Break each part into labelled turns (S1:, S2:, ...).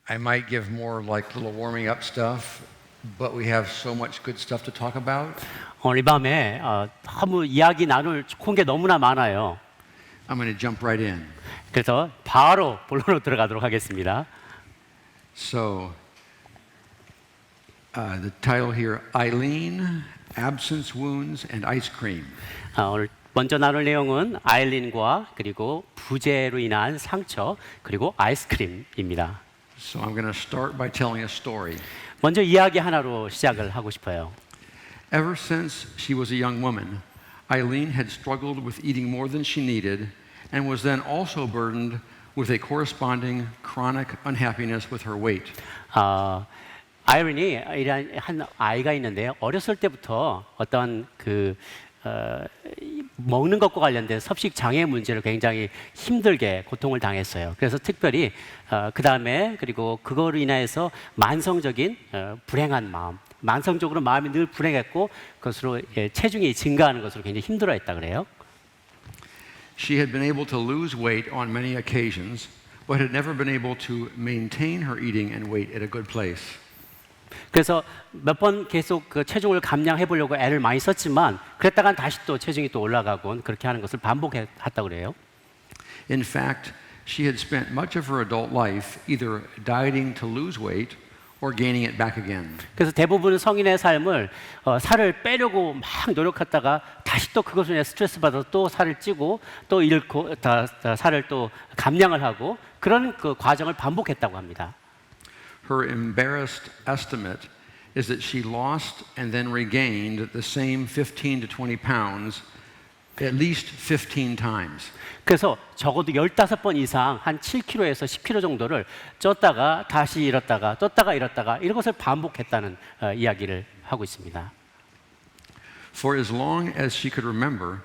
S1: I might give more like little warming up stuff, but we have so much good stuff to talk about.
S2: 오늘 이 밤에 너무 이야기 나눌 좋은 게 너무나 많아요.
S1: I'm going to jump right in.
S2: 그래서 바로 본론으로 들어가도록 하겠습니다.
S1: So, the title here, Eileen, Absence Wounds and Ice Cream.
S2: 오늘 먼저 나눌 내용은 아일린과 그리고 부재로 인한 상처 그리고 아이스크림입니다.
S1: So I'm going to start by telling a story.
S2: 먼저 이야기 하나로 시작을 하고 싶어요.
S1: Ever since she was a young woman, Eileen had struggled with eating more than she needed and was then also burdened with a corresponding chronic unhappiness with her weight.
S2: 아이린이 한 아이가 있는데요. 어렸을 때부터 어떤 먹는 것과 관련된 섭식 장애 문제를 굉장히 힘들게 고통을 당했어요. 그래서 특별히 그 다음에 그리고 그거로 인해서 만성적인 불행한 마음, 만성적으로 마음이 늘 불행했고 그것으로 체중이 증가하는 것으로 굉장히 힘들어했다 그래요.
S1: She had been able to lose weight on many occasions, but had never been able to maintain her eating and weight at a good place.
S2: 그래서 몇 번 계속 그 체중을 감량해 보려고 애를 많이 썼지만 그랬다간 다시 또 체중이 또 올라가곤 그렇게 하는 것을 반복했다 그래요.
S1: In fact, she had spent much of her adult life either dieting to lose weight or gaining it back again.
S2: 그래서 대부분 성인의 삶을 살을 빼려고 막 노력하다가 다시 또 그것을 인해 스트레스 받아서 또 살을 찌고 또 잃고 살을 또 감량을 하고 그런 그 과정을 반복했다고 합니다.
S1: Her embarrassed estimate is that she lost and then regained the same 15 to 20 pounds at least 15 times.
S2: 그래서 적어도 15번 이상 한 7kg에서 10kg 정도를 쪘다가 다시 잃었다가 쪘다가 잃었다가 이런 것을 반복했다는 이야기를 하고 있습니다.
S1: For as long as she could remember,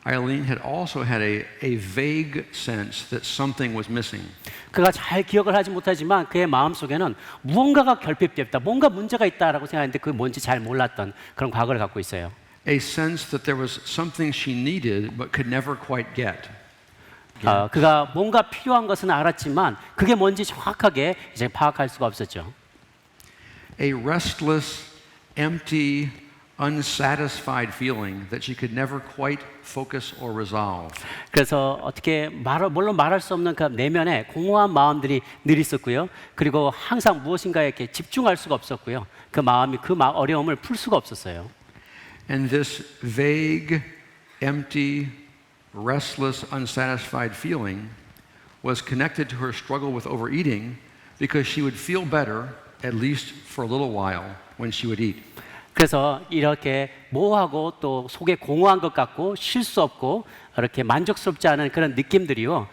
S1: Eileen had also had a vague sense that something was missing.
S2: 그가 잘 기억을 하지 못하지만 그의 마음속에는 무언가가 결핍되었다, 뭔가 문제가 있다라고 생각했는데 그게 뭔지 잘 몰랐던 그런 과거를 갖고 있어요.
S1: A sense that there was something she needed but could never quite get.
S2: 그가 뭔가 필요한 것은 알았지만 그게 뭔지 정확하게 이제 파악할 수가 없었죠.
S1: A restless, empty, unsatisfied feeling that she could never quite focus or resolve.
S2: 그래서 어떻게 물론 말할 수 없는 그 내면에 공허한 마음들이 늘 있었고요. 그리고 항상 무엇인가에 이렇게 집중할 수가 없었고요. 그 마음이 어려움을 풀 수가 없었어요.
S1: And this vague, empty, restless, unsatisfied feeling was connected to her struggle with overeating because she would feel better, at least for a little while, when she would eat.
S2: 그래서 이렇게 모호하고 또 속에 공허한 것 같고 쉴 수 없고 이렇게 만족스럽지 않은 그런 느낌들이요.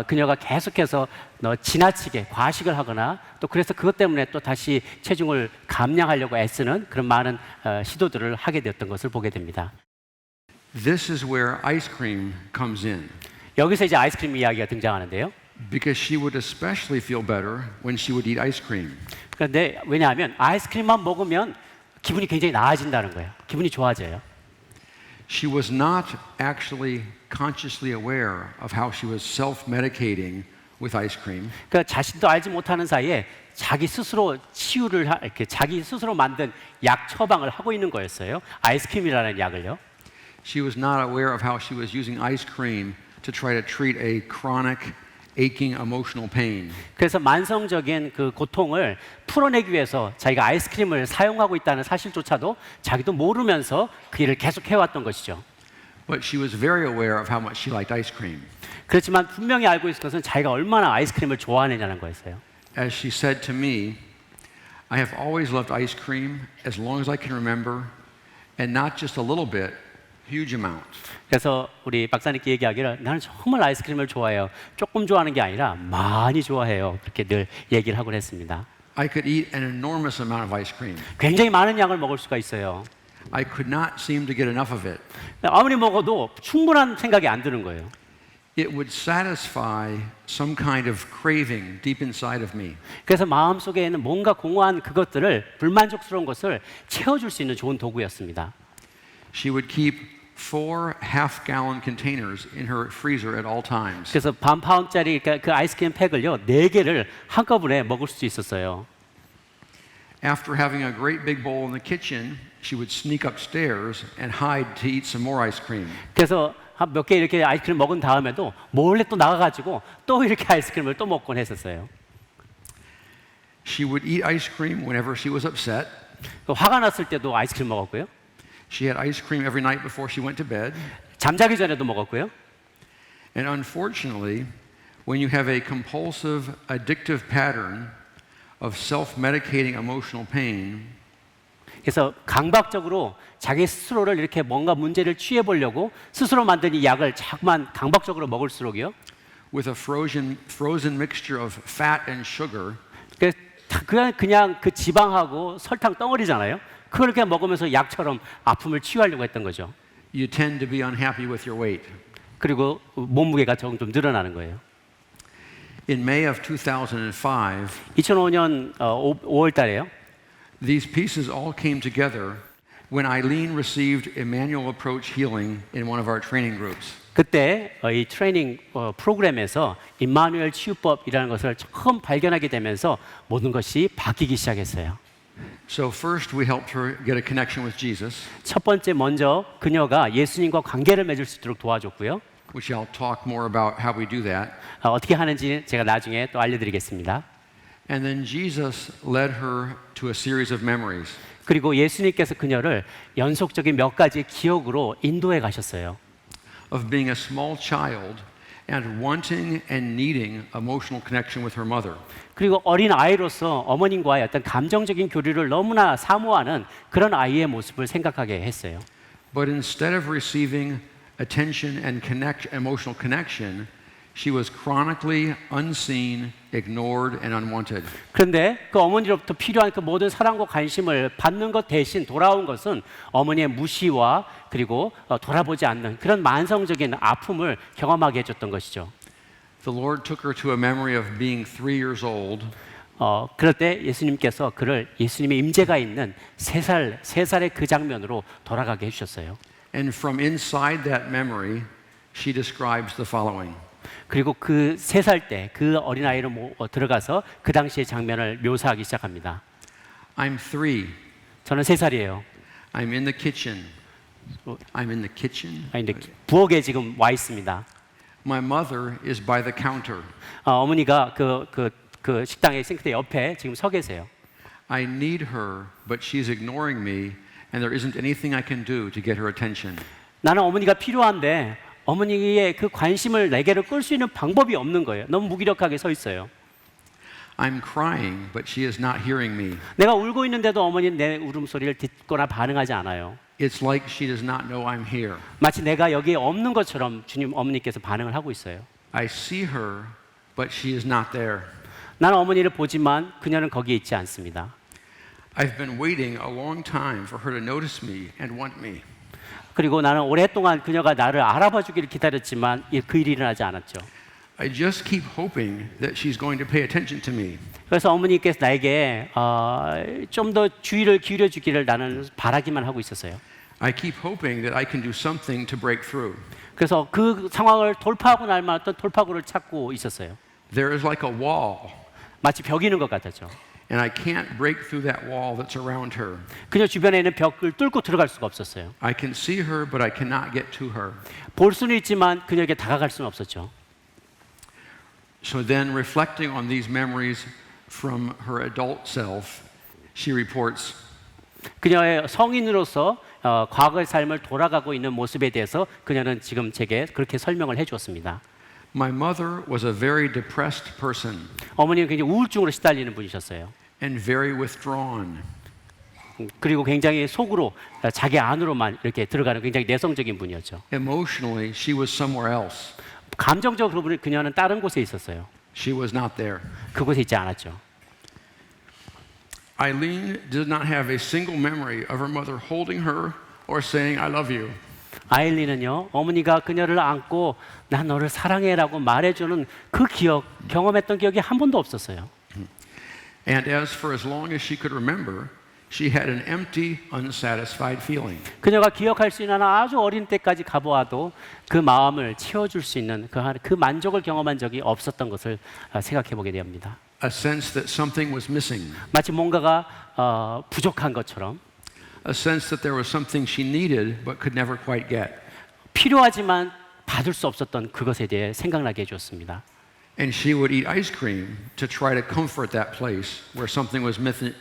S2: 그녀가 계속해서 지나치게 과식을 하거나 또 그래서 그것 때문에 또 다시 체중을 감량하려고 애쓰는 그런 많은 시도들을 하게 되었던 것을 보게 됩니다.
S1: This is where ice cream comes in.
S2: 여기서 이제 아이스크림 이야기가 등장하는데요.
S1: Because she would especially feel better when she would eat ice cream.
S2: 그런데 왜냐하면 아이스크림만 먹으면 기분이 굉장히 나아진다는 거예요. 기분이 좋아져요.
S1: She was not actually consciously aware of how she was self-medicating with ice cream.
S2: 그러니까 자신도 알지 못하는 사이에 자기 스스로 이렇게 자기 스스로 만든 약 처방을 하고 있는 거였어요. 아이스크림이라는 약을요.
S1: She was not aware of how she was using ice cream to try to treat a chronic, aching emotional pain.
S2: 그래서 만성적인 그 고통을 풀어내기 위해서 자기가 아이스크림을 사용하고 있다는 사실조차도 자기도 모르면서 그 일을 계속 해왔던 것이죠.
S1: But she was very aware of how much she liked ice cream.
S2: 그렇지만 분명히 알고 있을 것은 자기가 얼마나 아이스크림을 좋아하느냐는 거였어요.
S1: As she said to me, I have always loved ice cream as long as I can remember, and not just a little bit, huge amounts.
S2: 그래서 우리 박사님께 얘기하기를 나는 정말 아이스크림을 좋아해요. 조금 좋아하는 게 아니라 많이 좋아해요. 그렇게 늘 얘기를 하곤 했습니다.
S1: I could eat an enormous amount of ice cream.
S2: 굉장히 많은 양을 먹을 수가 있어요.
S1: I could not seem to get enough of it.
S2: 아무리 먹어도 충분한 생각이 안 드는 거예요.
S1: It would satisfy some kind of craving deep inside of me.
S2: 그래서 마음속에 있는 뭔가 공허한 그것들을 불만족스러운 것을 채워줄 수 있는 좋은 도구였습니다.
S1: She would keep 4 half-gallon containers in her freezer at all times.
S2: 그래서 반 파운드짜리 그 아이스크림 팩을요 4개를 한꺼번에 먹을 수 있었어요.
S1: After having a great big bowl in the kitchen, she would sneak upstairs and hide to eat some more ice cream.
S2: 그래서 한 몇 개 이렇게 아이스크림 먹은 다음에도 몰래 또 나가가지고 또 이렇게 아이스크림을 또 먹곤 했었어요.
S1: She would eat ice cream whenever she was upset.
S2: 화가 났을 때도 아이스크림 먹었고요.
S1: She had ice cream every night before she went to bed.
S2: 잠자기 전에도 먹었고요.
S1: And unfortunately, when you have a compulsive, addictive pattern of self-medicating emotional pain,
S2: 그래서 강박적으로 자기 스스로를 이렇게 뭔가 문제를 취해 보려고 스스로 만든 이 약을 자꾸만 강박적으로 먹을수록요.
S1: with a frozen mixture of fat and sugar,
S2: 그냥 그 지방하고 설탕 덩어리잖아요. 그걸 그냥 먹으면서 약처럼 아픔을 치유하려고 했던 거죠.
S1: you tend to be unhappy with your weight.
S2: 그리고 몸무게가 좀 늘어나는 거예요.
S1: In May of 2005,
S2: 2005년 5월 달에요.
S1: these pieces all came together when Eileen received Emmanuel Approach Healing in one of our training groups.
S2: 그때 이 트레이닝 프로그램에서 임마누엘 치유법이라는 것을 처음 발견하게 되면서 모든 것이 바뀌기 시작했어요.
S1: So first we helped her get a connection with Jesus,
S2: 첫 번째 먼저 그녀가 예수님과 관계를 맺을 수 있도록 도와줬고요.
S1: which I'll talk more about how we do that.
S2: 어떻게 하는지 제가 나중에 또 알려드리겠습니다.
S1: And then Jesus led her to a series of memories.
S2: 그리고 예수님께서 그녀를 연속적인 몇 가지의 기억으로 인도해 가셨어요.
S1: Of being a small child and wanting and needing emotional connection with her mother.
S2: 그리고 어린 아이로서 어머님과의 어떤 감정적인 교류를 너무나 사모하는 그런 아이의 모습을 생각하게 했어요.
S1: But instead of receiving attention and emotional connection, she was chronically unseen, ignored, and unwanted.
S2: 그런데 그 어머니로부터 필요한 그 모든 사랑과 관심을 받는 것 대신 돌아온 것은 어머니의 무시와 그리고 돌아보지 않는 그런 만성적인 아픔을 경험하게 해줬던 것이죠.
S1: The Lord took her to a memory of being 3 years old.
S2: 그럴 때 예수님께서 그를 예수님의 임재가 있는 3살의 그 장면으로 돌아가게 해주셨어요.
S1: And from inside that memory, she describes the following.
S2: 그리고 그 3살 때 그 어린아이로 들어가서 그 당시의 장면을 묘사하기 시작합니다.
S1: I'm 3.
S2: 저는 3살이에요.
S1: I'm in the kitchen. I'm in the kitchen.
S2: 부엌에 지금 와 있습니다.
S1: My mother is by the counter.
S2: 어머니가 그 식당의 싱크대 옆에 지금 서 계세요.
S1: I need her, but she's ignoring me, and there isn't anything I can do to get her attention.
S2: 나는 어머니가 필요한데 어머니의 그 관심을 내게로 끌 수 있는 방법이 없는 거예요. 너무 무기력하게 서 있어요.
S1: I'm crying, but she is not hearing me.
S2: 내가 울고 있는데도 어머니는 내 울음소리를 듣거나 반응하지 않아요.
S1: It's like she does not know I'm here.
S2: 마치 내가 여기에 없는 것처럼 주님 어머니께서 반응을 하고 있어요.
S1: I see her, but she is not there.
S2: 나는 어머니를 보지만 그녀는 거기에 있지 않습니다.
S1: I've been waiting a long time for her to notice me and want me.
S2: 그리고 나는 오랫동안 그녀가 나를 알아봐 주기를 기다렸지만 그 일이 일어나지 않았죠.
S1: I just keep hoping that she's going to pay attention to me.
S2: 그래서 어머니께서 나에게 좀 더 주의를 기울여 주기를 나는 바라기만 하고 있었어요.
S1: I keep hoping that I can do something to break through.
S2: 그래서 그 상황을 돌파하고 날 만한 어떤 돌파구를 찾고 있었어요.
S1: There is like a wall,
S2: 마치 벽이 있는 것 같았죠.
S1: and I can't break through that wall that's around her.
S2: 그녀 주변에 있는 벽을 뚫고 들어갈 수가 없었어요.
S1: I can see her, but I cannot get to her.
S2: 볼 수는 있지만 그녀에게 다가갈 수는 없었죠.
S1: So then, reflecting on these memories from her adult self, she reports,
S2: 그녀의 성인으로서 과거의 삶을 돌아가고 있는 모습에 대해서 그녀는 지금 제게 그렇게 설명을 해주었습니다.
S1: My mother was a very depressed person
S2: 어머니는 굉장히 우울증으로 시달리는 분이셨어요.
S1: and very withdrawn.
S2: 그리고 굉장히 속으로 자기 안으로만 이렇게 들어가는 굉장히 내성적인 분이었죠.
S1: Emotionally, she was somewhere else.
S2: 감정적으로 그녀는 다른 곳에 있었어요.
S1: She was not there.
S2: 그곳에 있지 않았죠.
S1: Eileen did not have a single memory of her mother holding her or saying, I love you.
S2: 아일린은요, 어머니가 그녀를 안고 난 너를 사랑해라고 말해주는 그 기억, 경험했던 기억이 한 번도 없었어요.
S1: And as long as she could remember, she had an empty, unsatisfied feeling.
S2: 그녀가 기억할 수 있는 아주 어린 때까지 가보아도 그 마음을 채워줄 수 있는 그 만족을 경험한 적이 없었던 것을 생각해 보게 됩니다.
S1: A sense that something was missing.
S2: 마치 뭔가가 부족한 것처럼
S1: A sense that there was something she needed but could never quite get.
S2: 필요하지만 받을 수 없었던 그것에 대해 생각나게 해줬습니다.
S1: And she would eat ice cream to try to comfort that place where something was missing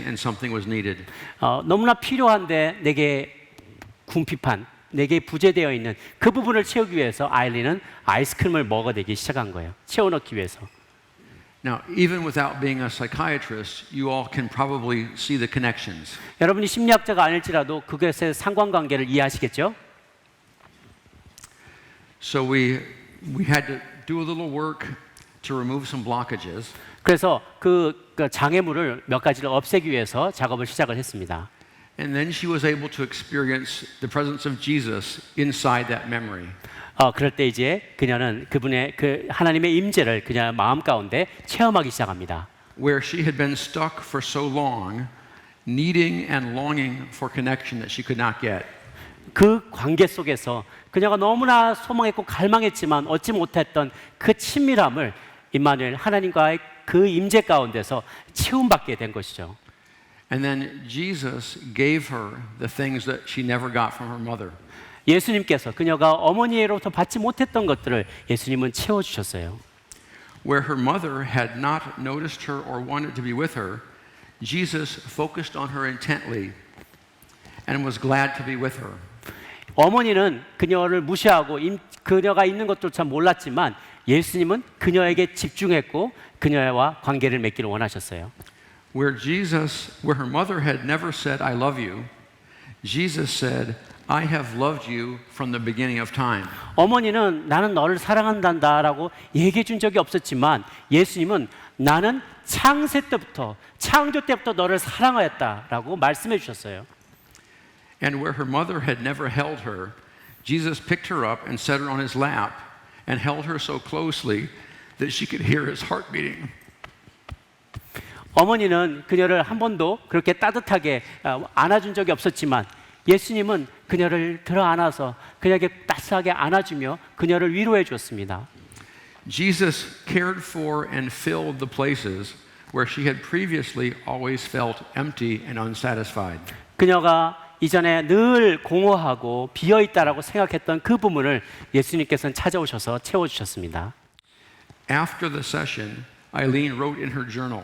S1: and something was needed.
S2: 너무나 필요한데 내게 궁핍한, 내게 부재되어 있는 그 부분을 채우기 위해서 아일린은 아이스크림을 먹어대기 시작한 거예요. 채워넣기 위해서.
S1: Now, even without being a psychiatrist, you all can probably see the connections.
S2: 여러분이 심리학자가 아닐지라도 그것의 상관관계를 이해하시겠죠?
S1: So we had to do a little work to remove some blockages.
S2: 그래서 그 장애물을 몇 가지를 없애기 위해서 작업을 시작을 했습니다.
S1: And then she was able to experience the presence of Jesus inside that memory.
S2: 그럴 때 이제 그녀는 그분의 그 하나님의 임재를 그녀의 마음 가운데 체험하기 시작합니다.
S1: Where she had been stuck for so long, needing and longing for connection that she could not get.
S2: 그 관계 속에서 그녀가 너무나 소망했고 갈망했지만 얻지 못했던 그 친밀함을 임마누엘 하나님과의 그 임재 가운데서 채움받게 된 것이죠.
S1: And then Jesus gave her the things that she never got from her mother.
S2: 예수님께서 그녀가 어머니로부터 받지 못했던 것들을 예수님은 채워주셨어요.
S1: Where her mother had not noticed her or wanted to be with her, Jesus focused on her intently and was glad to be with her.
S2: 어머니는 그녀를 무시하고 그녀가 있는 것조차 몰랐지만 예수님은 그녀에게 집중했고 그녀와 관계를 맺기를 원하셨어요.
S1: Where her mother had never said, I love you, Jesus said, I have loved you from the beginning of time.
S2: 어머니는 나는 너를 사랑한단다라고 얘기해 준 적이 없었지만 예수님은 나는 창세 때부터 창조 때부터 너를 사랑하였다라고 말씀해 주셨어요.
S1: And where her mother had never held her, Jesus picked her up and set her on his lap and held her so closely that she could hear his heart beating.
S2: 어머니는 그녀를 한 번도 그렇게 따뜻하게 안아준 적이 없었지만 예수님은 그녀를 들어 안아서 그녀에게 따스하게 안아주며 그녀를 위로해 주었습니다.
S1: Jesus cared for and filled the places where she had previously always felt empty and unsatisfied.
S2: 그녀가 이전에 늘 공허하고 비어 있다라고 생각했던 그 부분을 예수님께서는 찾아오셔서 채워 주셨습니다.
S1: After the session, Eileen wrote in her journal.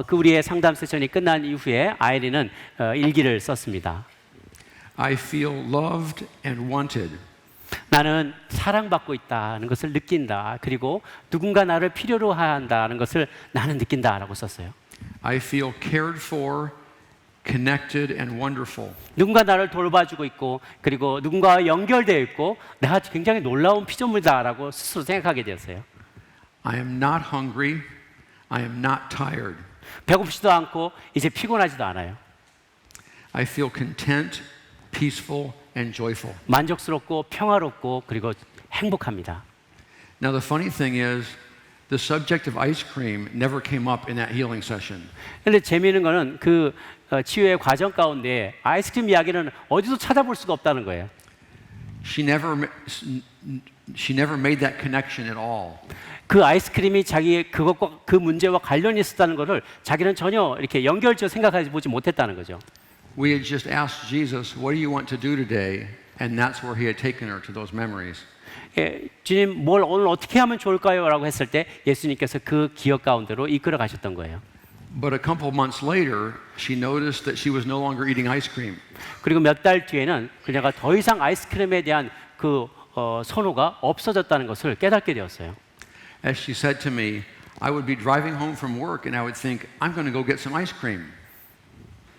S2: 그 우리의 상담 세션이 끝난 이후에 아이린은 일기를 썼습니다.
S1: I feel loved and wanted.
S2: 나는 사랑받고 있다는 것을 느낀다. 그리고 누군가 나를 필요로 한다는 것을 나는 느낀다라고 썼어요.
S1: I feel cared for, connected and wonderful.
S2: 누군가 나를 돌봐주고 있고 그리고 누군가와 연결되어 있고 내가 굉장히 놀라운 피조물이다라고 스스로 생각하게 되었어요.
S1: I am not hungry. I am not tired.
S2: 배고프지도 않고 이제 피곤하지도 않아요.
S1: I feel content, peaceful and joyful.
S2: 만족스럽고 평화롭고 그리고 행복합니다.
S1: Now the funny thing is the subject of ice cream never came up in that healing session.
S2: 근데 재미있는 거는 그 치유의 과정 가운데 아이스크림 이야기는 어디서 찾아볼 수가 없다는 거예요.
S1: She never made that connection at all.
S2: 그 아이스크림이 자기의 그것과 그 문제와 관련이 있었다는 것을 자기는 전혀 이렇게 연결지어 생각하지 보지 못했다는 거죠.
S1: We had just asked Jesus, what do you want to do today? And that's where he had taken her to those memories.
S2: 주님 뭘 오늘 어떻게 하면 좋을까요? 라고 했을 때 예수님께서 그 기억 가운데로 이끌어 가셨던 거예요.
S1: But a couple months later, she noticed that she was no longer eating ice cream.
S2: 그리고 몇 달 뒤에는 그녀가 더 이상 아이스크림에 대한 그 선호가 없어졌다는 것을 깨닫게 되었어요.
S1: As she said to me, I would be driving home from work and I would think, I'm going to go get some ice cream.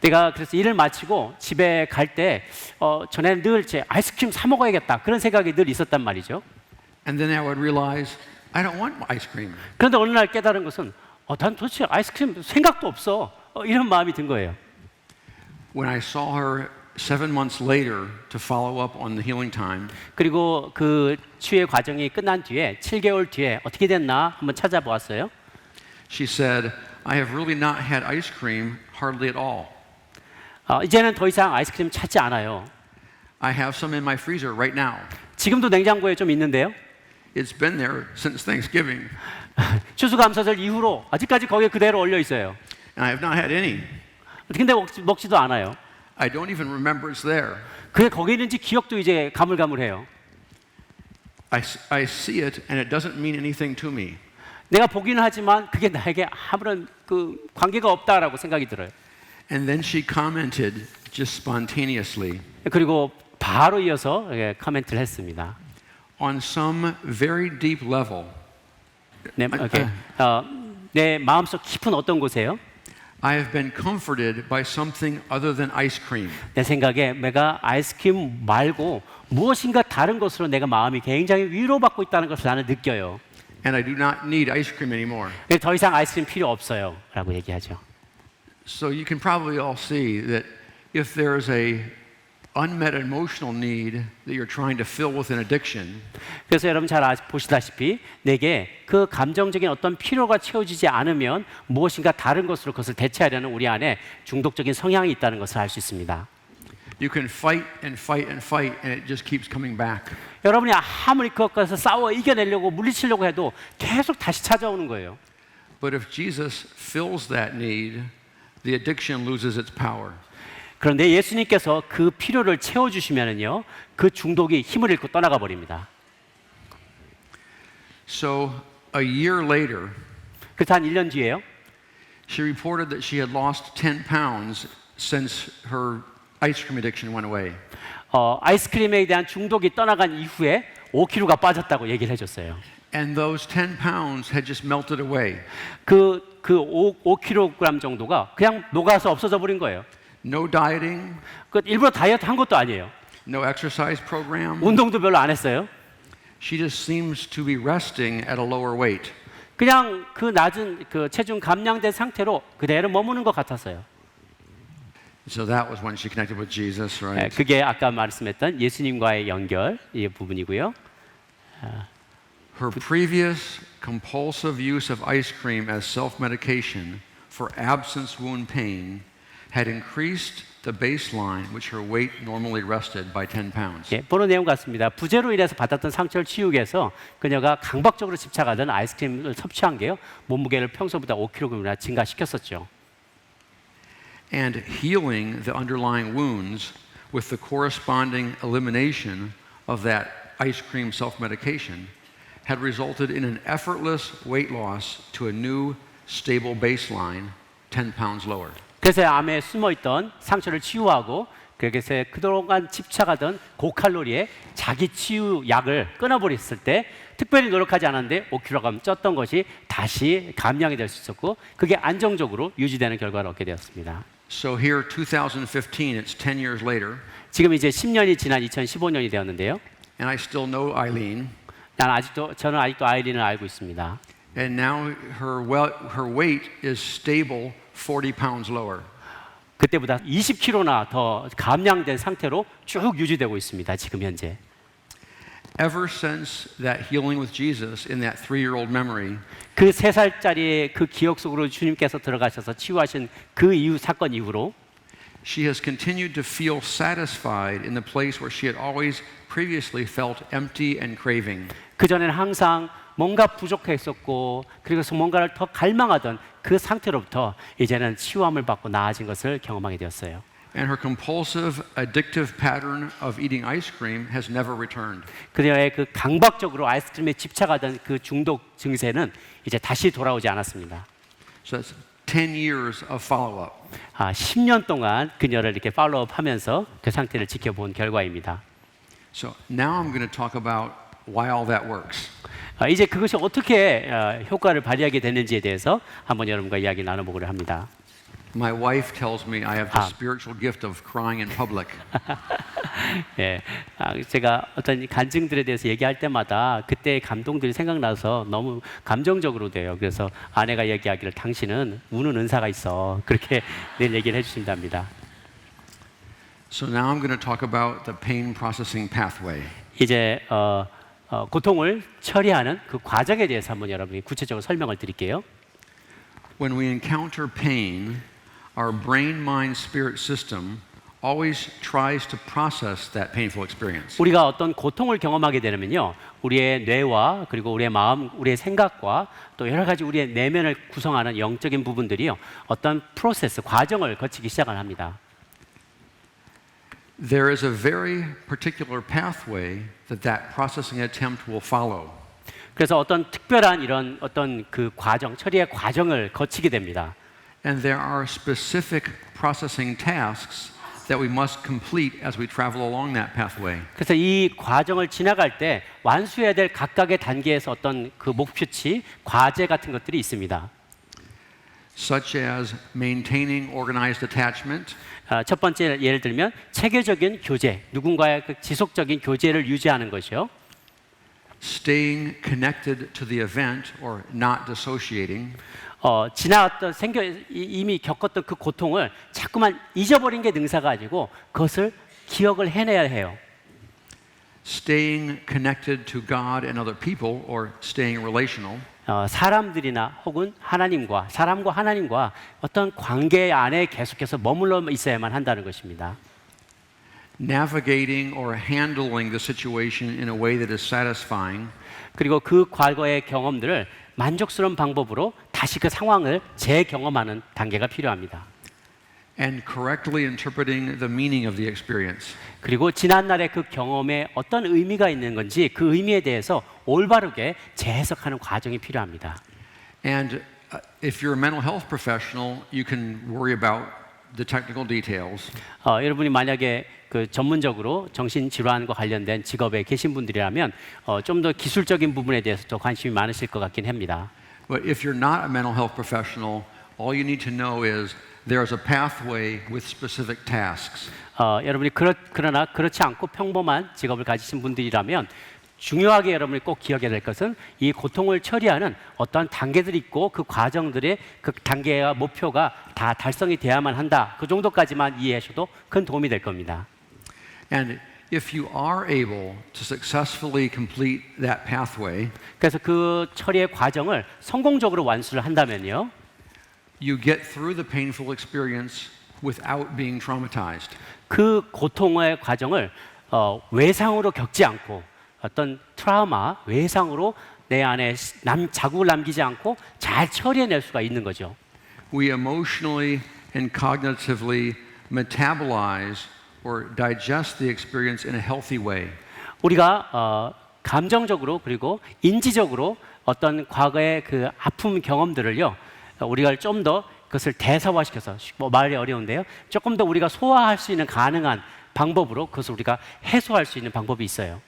S2: 내가 그래서 일을 마치고 집에 갈 때 전에는 늘 제 아이스크림 사 먹어야겠다 그런 생각이 늘 있었단 말이죠.
S1: And then I would realize, I don't want ice cream.
S2: 그런데 어느 날 깨달은 것은 난 도대체 아이스크림 생각도 없어. 이런 마음이 든 거예요.
S1: When I saw her 7 months later to follow up on the healing time,
S2: 그리고 그 치유의 과정이 끝난 뒤에 7개월 뒤에 어떻게 됐나 한번 찾아보았어요.
S1: she said, I have really not had ice cream hardly at all.
S2: 이제는 더 이상 아이스크림 찾지 않아요.
S1: I have some in my freezer right now.
S2: 지금도 냉장고에 좀 있는데요.
S1: It's been there since Thanksgiving,
S2: 추수감사절 이후로 아직까지 거기에 그대로 얼려 있어요.
S1: and I have not had any.
S2: 근데 먹지도 않아요.
S1: I don't even remember it's there.
S2: 그게 거기 있는지 기억도 이제 가물가물해요.
S1: I see it, and it doesn't mean anything to me.
S2: 내가 보기는 하지만 그게 나에게 아무런 그 관계가 없다라고 생각이 들어요.
S1: And then she commented just spontaneously,
S2: 그리고 바로 이어서 코멘트를 했습니다.
S1: on some very deep level,
S2: 내 마음속 깊은 어떤 곳에요?
S1: I have been comforted by something other than ice cream.
S2: 내 생각에 내가 아이스크림 말고 무엇인가 다른 것으로 내가 마음이 굉장히 위로받고 있다는 것을 나는 느껴요.
S1: And I do not need ice cream anymore.
S2: 더 이상 아이스크림 필요 없어요 라고 얘기하죠.
S1: So you can probably all see that if there's a unmet emotional need that you're trying to fill with an addiction,
S2: 그래서 여러분 잘 보시다시피 내게 그 감정적인 어떤 필요가 채워지지 않으면 무엇인가 다른 것으로 그것을 대체하려는 우리 안에 중독적인 성향이 있다는 것을 알 수 있습니다.
S1: you can fight and fight and fight, and it just keeps coming back.
S2: 여러분이 아무리 그것과 싸워 이겨내려고 물리치려고 해도 계속 다시 찾아오는 거예요.
S1: But if Jesus fills that need, the addiction loses its power.
S2: 그런데 예수님께서 그 필요를 채워주시면은요, 그 중독이 힘을 잃고 떠나가 버립니다.
S1: So a year later,
S2: 그래서 한 1년 뒤에요.
S1: she reported that she had lost 10 pounds since her ice cream addiction went away.
S2: 아이스크림에 대한 중독이 떠나간 이후에 5kg가 빠졌다고 얘기를 해줬어요.
S1: And those 10 pounds had just melted away.
S2: 그 5kg 정도가 그냥 녹아서 없어져 버린 거예요.
S1: No dieting,
S2: 그 일부러 다이어트 한 것도 아니에요.
S1: no exercise program.
S2: 운동도 별로 안 했어요.
S1: She just seems to be resting at a lower weight.
S2: 그냥 그 낮은 그 체중 감량된 상태로 그대로 머무는 것 같았어요.
S1: So that was when she connected with Jesus, right?
S2: 그게 아까 말씀했던 예수님과의 연결 이 부분이고요.
S1: Her previous compulsive use of ice cream as self-medication for absence wound pain had increased the baseline which her weight normally rested by 10 pounds.
S2: 보는 내용 같습니다. 부재로 인해서 받았던 상처를 치우기 위해서 그녀가 강박적으로 집착하던 아이스크림을 섭취한 게요. 몸무게를 평소보다 5kg이나 증가시켰었죠.
S1: And healing the underlying wounds with the corresponding elimination of that ice cream self-medication had resulted in an effortless weight loss to a new stable baseline 10 pounds lower.
S2: 그래서 암에 숨어있던 상처를 치유하고 그것에 그동안 집착하던 고칼로리의 자기 치유 약을 끊어버렸을 때 특별히 노력하지 않았는데 5kg 쪘던 것이 다시 감량이 될 수 있었고 그게 안정적으로 유지되는 결과를 얻게 되었습니다.
S1: So here, 2015, it's 10 years later,
S2: 지금 이제 10년이 지난 2015년이 되었는데요.
S1: and I still know Eileen.
S2: 저는 아직도 아이린을 알고 있습니다.
S1: And now her weight is stable 40 pounds lower.
S2: 그때보다 20kg나 더 감량된 상태로 쭉 유지되고 있습니다. 지금 현재.
S1: Ever since that healing with Jesus in that 3-year-old memory,
S2: 그 3살짜리의 그 기억 속으로 주님께서 들어가셔서 치유하신 그 이후 사건 이후로
S1: she has continued to feel satisfied in the place where she had always previously felt empty and craving.
S2: 그전에는 항상 뭔가 부족했었고 그래서 뭔가를 더 갈망하던 그 상태로부터 이제는 치유함을 받고 나아진 것을 경험하게 되었어요.
S1: And her compulsive, addictive pattern of eating ice cream has never returned.
S2: 그녀의 그 강박적으로 아이스크림에 집착하던 그 중독 증세는 이제 다시 돌아오지 않았습니다.
S1: So that's 10 years of follow-up.
S2: 10년 동안 그녀를 이렇게 팔로우업하면서 그 상태를 지켜본 결과입니다.
S1: So now I'm going to talk about why all that works.
S2: 이제 그것이 어떻게 효과를 발휘하게 되는지에 대해서 한번 여러분과 이야기 나눠보기로 합니다.
S1: My wife tells me I have the spiritual gift of crying in public.
S2: 예, 제가 어떤 간증들에 대해서 얘기할 때마다 그때의 감동들이 생각나서 너무 감정적으로 돼요. 그래서 아내가 얘기하기를 당신은 우는 은사가 있어. 그렇게 늘 얘기를 해주신답니다.
S1: So now I'm going to talk about the pain processing pathway.
S2: 이제 고통을 처리하는 그 과정에 대해서 한번 여러분이 구체적으로 설명을 드릴게요.
S1: When we encounter pain, our brain, mind, spirit system always tries to process that painful experience.
S2: 우리가 어떤 고통을 경험하게 되면요, 우리의 뇌와 그리고 우리의 마음, 우리의 생각과 또 여러 가지 우리의 내면을 구성하는 영적인 부분들이요, 어떤 프로세스, 과정을 거치기 시작을 합니다.
S1: There is a very particular pathway that processing attempt will follow.
S2: 그래서 어떤 특별한 이런 어떤 그 과정, 처리의 과정을 거치게 됩니다.
S1: And there are specific processing tasks that we must complete as we travel along that pathway.
S2: 그래서 이 과정을 지나갈 때 완수해야 될 각각의 단계에서 어떤 그 목표치, 과제 같은 것들이 있습니다.
S1: Such as maintaining organized attachment,
S2: 첫 번째 예를 들면 체계적인 교제, 누군가의 그 지속적인 교제를 유지하는 것이요.
S1: staying connected to the event or not dissociating,
S2: 지나왔던 이미 겪었던 그 고통을 자꾸만 잊어버린 게 능사가 아니고 그것을 기억을 해내야 해요.
S1: staying connected to God and other people or staying relational,
S2: 사람들이나 혹은 하나님과 사람과 하나님과 어떤 관계 안에 계속해서 머물러 있어야만 한다는 것입니다.
S1: navigating or handling the situation in a way that is satisfying,
S2: 그리고 그 과거의 경험들을 만족스러운 방법으로 다시 그 상황을 재경험하는 단계가 필요합니다.
S1: and correctly interpreting the meaning of the experience.
S2: 그리고 지난날의 그 경험에 어떤 의미가 있는 건지 그 의미에 대해서 올바르게 재해석하는 과정이 필요합니다.
S1: And if you're a mental health professional, you can worry about the technical details.
S2: 여러분이 만약에 그 전문적으로 정신질환과 관련된 직업에 계신 분들이라면 좀 더 기술적인 부분에 대해서 더 관심이 많으실 것 같긴 합니다.
S1: But if you're not a mental health professional, all you need to know is there is a pathway with specific tasks.
S2: 여러분이 그러나 그렇지 않고 평범한 직업을 가지신 분들이라면 중요하게 여러분이 꼭 기억해야 될 것은 이 고통을 처리하는 어떠한 단계들이 있고 그 과정들의 그 단계와 목표가 다 달성이 돼야만 한다. 그 정도까지만 이해하셔도 큰 도움이 될 겁니다.
S1: And if you are able to successfully complete that pathway,
S2: 그래서 그 처리의 과정을 성공적으로 완수를 한다면요,
S1: you get through the painful experience without being traumatized.
S2: 그 고통의 과정을 외상으로 겪지 않고 어떤 트라우마, 외상으로 내 안에 자국을 남기지 않고 잘 처리해낼 수가 있는 거죠.
S1: We emotionally and cognitively metabolize or digest the experience in a healthy way.
S2: 우리가 감정적으로 그리고 인지적으로 어떤 과거의 그 아픔 경험들을요, 우리가 좀 더 그것을 대사화시켜서 말이 어려운데요, 조금 더 우리가 소화할 수 있는 가능한 방법으로 그것을 우리가 해소할 수 있는 방법이 있어요.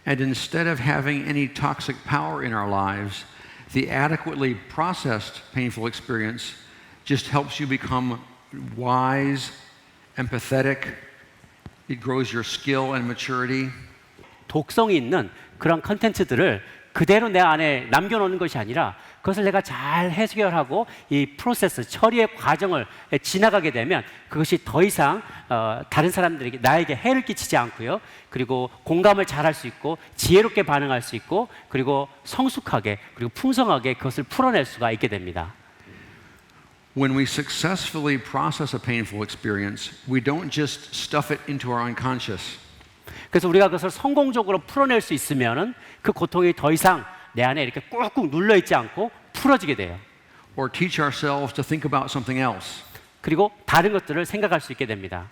S1: And instead of having any toxic power in our lives, the adequately processed painful experience just helps you become wise, empathetic. It grows your skill and maturity.
S2: 독성이 있는 그런 컨텐츠들을 그대로 내 안에 남겨놓는 것이 아니라 그것을 내가 잘 해결하고 이 프로세스, 처리의 과정을 지나가게 되면 그것이 더 이상 다른 사람들에게 나에게 해를 끼치지 않고요. 그리고 공감을 잘 할 수 있고 지혜롭게 반응할 수 있고 그리고 성숙하게 그리고 풍성하게 그것을 풀어낼 수가 있게 됩니다.
S1: When we successfully process a painful experience, we don't just stuff it into our unconscious.
S2: 그래서 우리가 그것을 성공적으로 풀어낼 수 있으면은 그 고통이 더 이상 내 안에 이렇게 꾹꾹 눌러 있지 않고 풀어지게 돼요.
S1: Or teach ourselves to think about something else.
S2: 그리고 다른 것들을 생각할 수 있게 됩니다.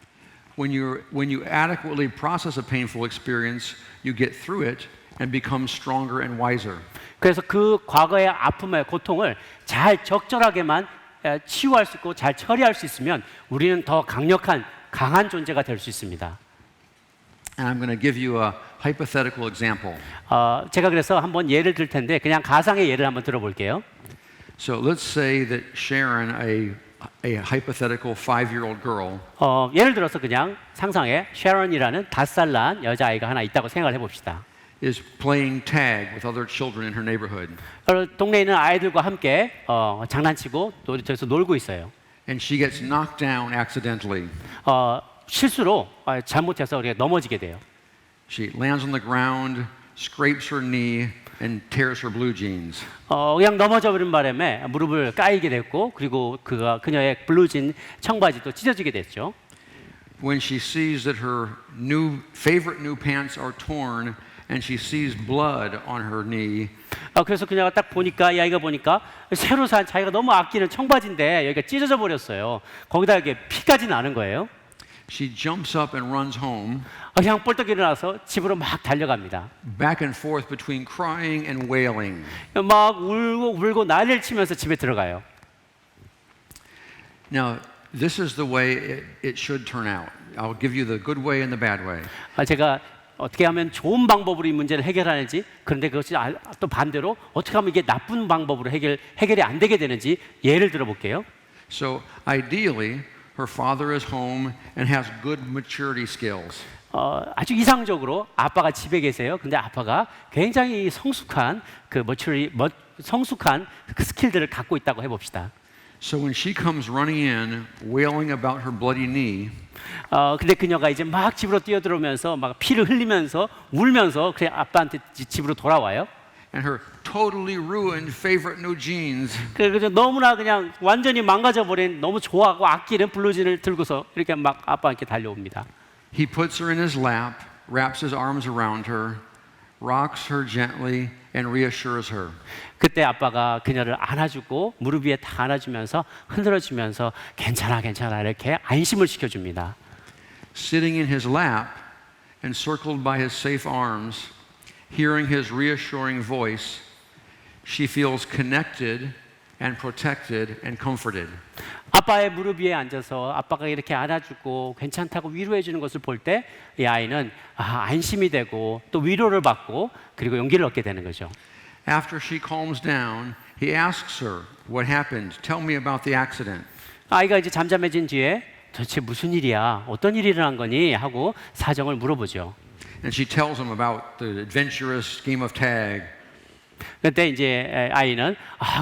S1: When you adequately process a painful experience, you get through it and become stronger and wiser.
S2: 그래서 그 과거의 아픔의 고통을 잘 적절하게만 치유할 수 있고 잘 처리할 수 있으면 우리는 더 강한 존재가 될 수 있습니다.
S1: And I'm going to give you a hypothetical example.
S2: 제가 그래서 한번 예를 들 텐데 그냥 가상의 예를 한번 들어볼게요.
S1: So let's say that Sharon, a hypothetical 5-year-old girl,
S2: 예를 들어서 그냥 상상에 셰런이라는 5살 난 여자아이가 하나 있다고 생각을 해봅시다.
S1: is playing tag with other children in her neighborhood.
S2: 동네에 있는 아이들과 함께 장난치고 놀이터에서 놀고 있어요.
S1: And she gets knocked down accidentally.
S2: 실수로 잘못해서 우리가 넘어지게 돼요.
S1: She lands on the ground, scrapes her knee, and tears her blue jeans.
S2: 그냥 넘어져 버린 바람에 무릎을 까이게 됐고 그리고 그녀의 블루진 청바지도 찢어지게 됐죠.
S1: When she sees that her favorite new pants are torn and she sees blood on her knee,
S2: 그래서 그녀가 딱 보니까 이 아이가 보니까 새로 산 자기가 너무 아끼는 청바지인데 여기가 찢어져 버렸어요. 거기다 이게 피까지 나는 거예요.
S1: she jumps up and runs home,
S2: 그냥 뻘떡 일어나서 집으로 막 달려갑니다.
S1: back and forth between crying and wailing.
S2: 막 울고 난리를 치면서 집에 들어가요.
S1: Now, this is the way it should turn out. I'll give you the good way and the bad way.
S2: 제가 어떻게 하면 좋은 방법으로 이 문제를 해결하는지, 그런데 그것이 또 반대로 어떻게 하면 이게 나쁜 방법으로 해결이 안 되게 되는지 예를 들어 볼게요.
S1: So, ideally, her father is home and has good maturity skills.
S2: 아주 이상적으로 아빠가 집에 계세요. 근데 아빠가 굉장히 성숙한 성숙한 그 스킬들을 갖고 있다고 해봅시다.
S1: So when she comes running in, wailing about her bloody knee,
S2: 근데 그녀가 이제 막 집으로 뛰어들어오면서 막 피를 흘리면서 울면서 그래 아빠한테 집으로 돌아와요.
S1: and her totally ruined favorite new jeans,
S2: 그래서 너무나 그냥 완전히 망가져버린 너무 좋아하고 아끼는 블루진을 들고서 이렇게 막 아빠한테 달려옵니다.
S1: he puts her in his lap, wraps his arms around her, rocks her gently, and reassures her.
S2: 그때 아빠가 그녀를 안아주고 무릎 위에 다 안아주면서 흔들어주면서 괜찮아 괜찮아 이렇게 안심을 시켜줍니다.
S1: Sitting in his lap, encircled by his safe arms, hearing his reassuring voice, she feels connected and protected and comforted.
S2: 아빠의 무릎 위에 앉아서 아빠가 이렇게 안아주고 괜찮다고 위로해 주는 것을 볼 때 이 아이는 안심이 되고 또 위로를 받고 그리고 용기를 얻게 되는 거죠.
S1: After she calms down, he asks her, "What happened? Tell me about the accident."
S2: 아이가 이제 잠잠해진 뒤에 도대체 무슨 일이야? 어떤 일이 일어난 거니? 하고 사정을 물어보죠.
S1: And she tells him about the adventurous game of tag.
S2: 그때 이제 아이는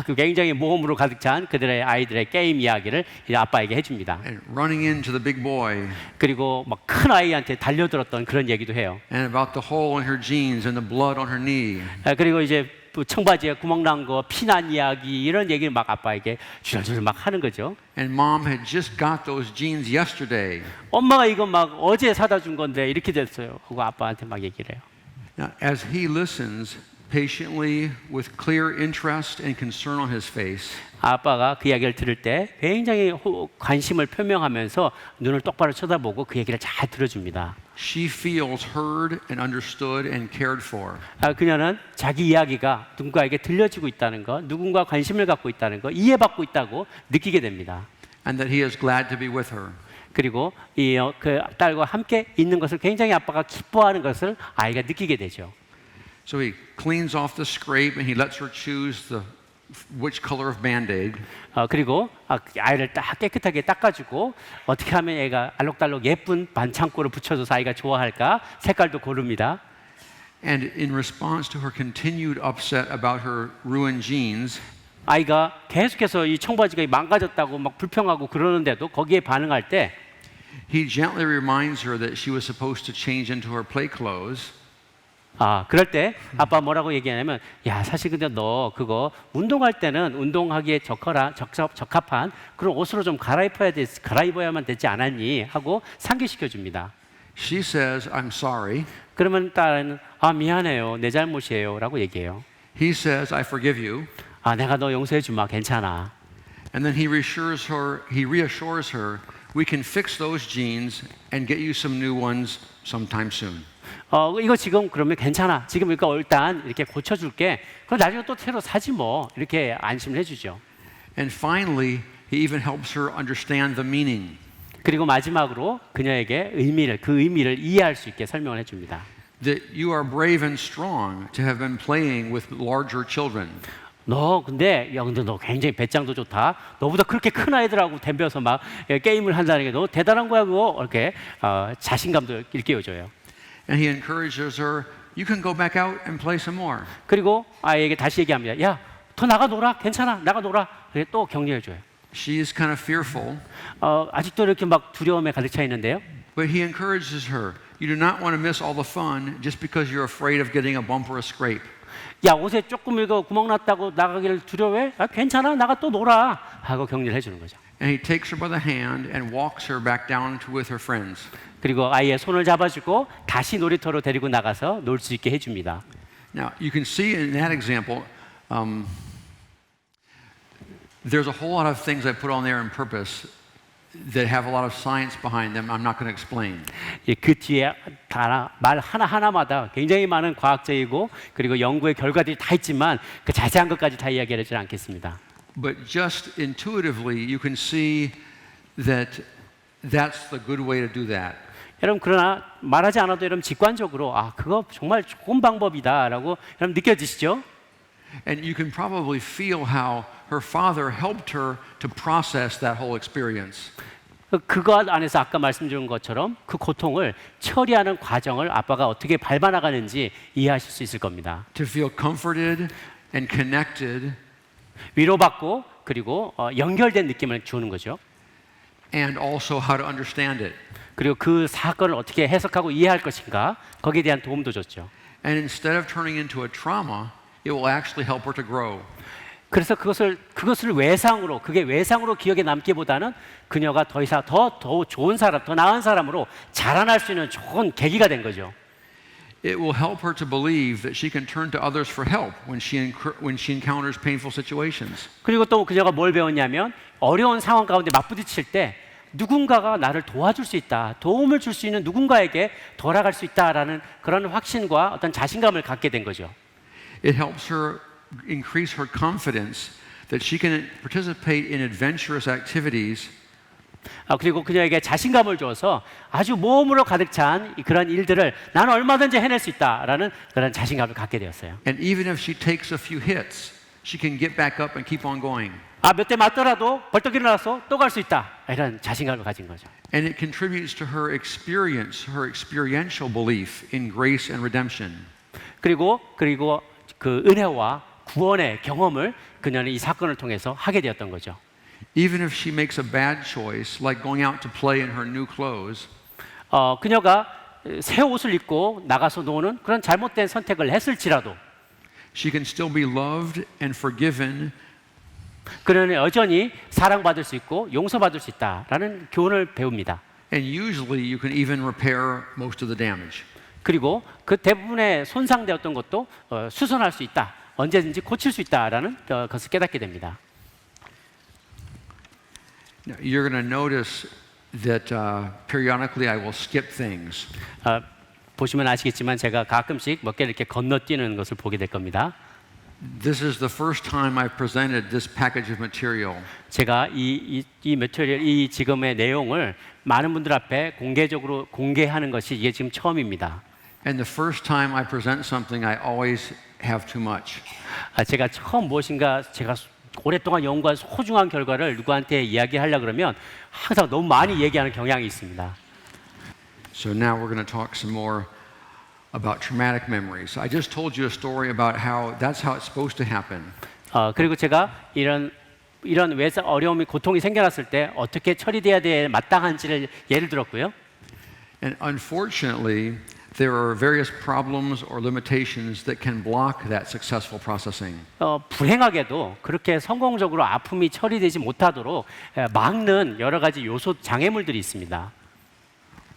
S2: 그 굉장히 모험으로 가득 찬 그들의 아이들의 게임 이야기를 이제 아빠에게 해줍니다.
S1: And running into the big boy,
S2: 그리고 막 큰 아이한테 달려들었던 그런 얘기도 해요.
S1: and about the hole in her jeans and the blood on her knee.
S2: 그리고 이제 청바지에 구멍 난 거, 피난 이야기 이런 얘기를 막 아빠에게 주절주절 막 하는 거죠.
S1: And mom had just got those jeans yesterday.
S2: 엄마가 이거 막 어제 사다 준 건데 이렇게 됐어요. 그거 아빠한테 막 얘기를 해요.
S1: Now, as he listens patiently with clear interest and concern on his face,
S2: 아빠가 그 이야기를 들을 때 굉장히 관심을 표명하면서 눈을 똑바로 쳐다보고 그 얘기를 잘 들어줍니다.
S1: she feels heard and understood and cared for.
S2: 그녀는 자기 이야기가 누군가에게 들려지고 있다는 것, 누군가 관심을 갖고 있다는 것, 이해받고 있다고 느끼게 됩니다.
S1: And that he is glad to be with her.
S2: 그리고 그 딸과 함께 있는 것을 굉장히 아빠가 기뻐하는 것을 아이가 느끼게 되죠.
S1: So he cleans off the scrape and he lets her choose which color of Band-Aid.
S2: 그리고 아이를 딱 깨끗하게 닦아주고 어떻게 하면 애가 알록달록 예쁜 반창고를 붙여줘서 아이가 좋아할까 색깔도 고릅니다.
S1: And in response to her continued upset about her ruined jeans,
S2: 아이가 계속해서 이 청바지가 망가졌다고 막 불평하고 그러는데도 거기에 반응할 때
S1: he gently reminds her that she was supposed to change into her play clothes.
S2: 그럴 때 아빠 뭐라고 얘기하냐면 야 사실 근데 너 그거 운동할 때는 운동하기에 적합한 그런 옷으로 좀 갈아입어야만 되지 않았니? 하고 상기시켜 줍니다.
S1: She says, "I'm sorry."
S2: 그러면 딸은 미안해요. 내 잘못이에요. 라고 얘기해요.
S1: He says, "I forgive you."
S2: 내가 너 용서해 주마. 괜찮아.
S1: And then he reassures her, "We can fix those jeans and get you some new ones sometime soon."
S2: 이거 지금 그러면 괜찮아. 지금 이거 일단 이렇게 고쳐줄게. 그럼 나중에 또 새로 사지 뭐. 이렇게 안심을 해주죠.
S1: And finally, he even helps her understand the meaning.
S2: 그리고 마지막으로 그녀에게 그 의미를 이해할 수 있게 설명을 해줍니다.
S1: That you are brave and strong to have been playing with larger children.
S2: 근데 너 굉장히 배짱도 좋다. 너보다 그렇게 큰 아이들하고 덤벼서 막 게임을 한다는 게 너 대단한 거야 그거. 이렇게 자신감도 일깨워줘요.
S1: And he encourages her, "You can go back out and play some more."
S2: 그리고 아이에게 다시 얘기합니다. 야, 더 나가 놀아. 괜찮아. 나가 놀아. 그래 또 격려해줘요.
S1: She is kind of fearful,
S2: 아직도 이렇게 막 두려움에 가득 차 있는데요.
S1: but he encourages her. You do not want to miss all the fun just because you're afraid of getting a bump or a scrape.
S2: 야, 옷에 조금 이거 구멍 났다고 나가기를 두려워해? 아, 괜찮아, 나가 또 놀아 하고 격려를 해주는 거죠.
S1: And he takes her by the hand and walks her back down to with her friends.
S2: 그리고 아이의 손을 잡아주고 다시 놀이터로 데리고 나가서 놀 수 있게 해줍니다.
S1: Now, you can see in that example, there's a whole lot of things I put on there on purpose that have a lot of science behind them. I'm not going to explain.
S2: 그 뒤에 말 하나하나마다 굉장히 많은 과학적이고 그리고 연구의 결과들이 다 있지만 그 자세한 것까지 다 이야기하지 않겠습니다.
S1: But just intuitively, you can see that that's the good way to do that.
S2: 여러분 그러나 말하지 않아도 여러분 직관적으로 아 그거 정말 좋은 방법이다라고 여러분 느껴지시죠?
S1: And you can probably feel how her father helped her to process that whole experience.
S2: 그것 안에서 아까 말씀드린 것처럼 그 고통을 처리하는 과정을 아빠가 어떻게 밟아나가는지 이해하실 수 있을 겁니다.
S1: To feel comforted and connected,
S2: 위로받고 그리고 연결된 느낌을 주는 거죠.
S1: and also how to understand it.
S2: 그리고 그 사건을 어떻게 해석하고 이해할 것인가 거기에 대한 도움도 줬죠.
S1: And instead of turning into a trauma, it will actually help her to grow.
S2: 그래서 그것을 외상으로 그게 외상으로 기억에 남기보다는 그녀가 더 이상 더 좋은 사람, 더 나은 사람으로 자라날 수 있는 좋은 계기가 된 거죠.
S1: It will help her to believe that she can turn to others for help when she encounters painful situations.
S2: 그리고 또 그녀가 뭘 배웠냐면 어려운 상황 가운데 맞부딪힐 때 누군가가 나를 도와줄 수 있다, 도움을 줄 수 있는 누군가에게 돌아갈 수 있다라는 그런 확신과 어떤 자신감을 갖게 된 거죠.
S1: It helps her increase her confidence that she can participate in adventurous activities.
S2: 그리고 그녀에게 자신감을 줘서 아주 모험으로 가득 찬 그런 일들을 나는 얼마든지 해낼 수 있다라는 그런 자신감을 갖게 되었어요.
S1: And even if she takes a few hits, she can get back up and keep on going.
S2: 몇 대 맞더라도 벌떡 일어나서 또 갈 수 있다. 이런 자신감을 가진 거죠.
S1: And it contributes to her experience, her experiential belief in grace and redemption.
S2: 그리고 그 은혜와 구원의 경험을 그녀는 이 사건을 통해서 하게 되었던 거죠.
S1: Even if she makes a bad choice, like going out to play in her new clothes,
S2: 그녀가 새 옷을 입고 나가서 노는 그런 잘못된 선택을 했을지라도
S1: she can still be loved and forgiven.
S2: 그녀는 여전히 사랑받을 수 있고 용서받을 수 있다라는 교훈을 배웁니다.
S1: And usually you can even repair most of the damage.
S2: 그리고 그 대부분의 손상되었던 것도 수선할 수 있다. 언제든지 고칠 수 있다라는 것을 깨닫게 됩니다.
S1: Now, you're going to notice that periodically I will skip things.
S2: 보시면 아시겠지만 제가 가끔씩 몇 개 이렇게 건너뛰는 것을 보게 될 겁니다.
S1: This is the first time I've presented this package of material.
S2: 제가 이 매트리얼, 이 지금의 내용을 많은 분들 앞에 공개적으로 공개하는 것이 이게 지금 처음입니다.
S1: And the first time I present something, I always have too much.
S2: 제가 처음 무엇인가 제가 오랫동안 연구한 소중한 결과를 누구한테 이야기하려고 그러면 항상 너무 많이 얘기하는 경향이 있습니다.
S1: So now we're going to talk some more about traumatic memories. I just told you a story about how that's how it's supposed to happen.
S2: 그리고 제가 이런 외상 어려움이 고통이 생겨났을 때 어떻게 처리돼야 돼 마땅한지를 예를 들었고요.
S1: And unfortunately, there are various problems or limitations that can block that successful processing.
S2: 불행하게도 그렇게 성공적으로 아픔이 처리되지 못하도록 막는 여러 가지 요소 장애물들이 있습니다.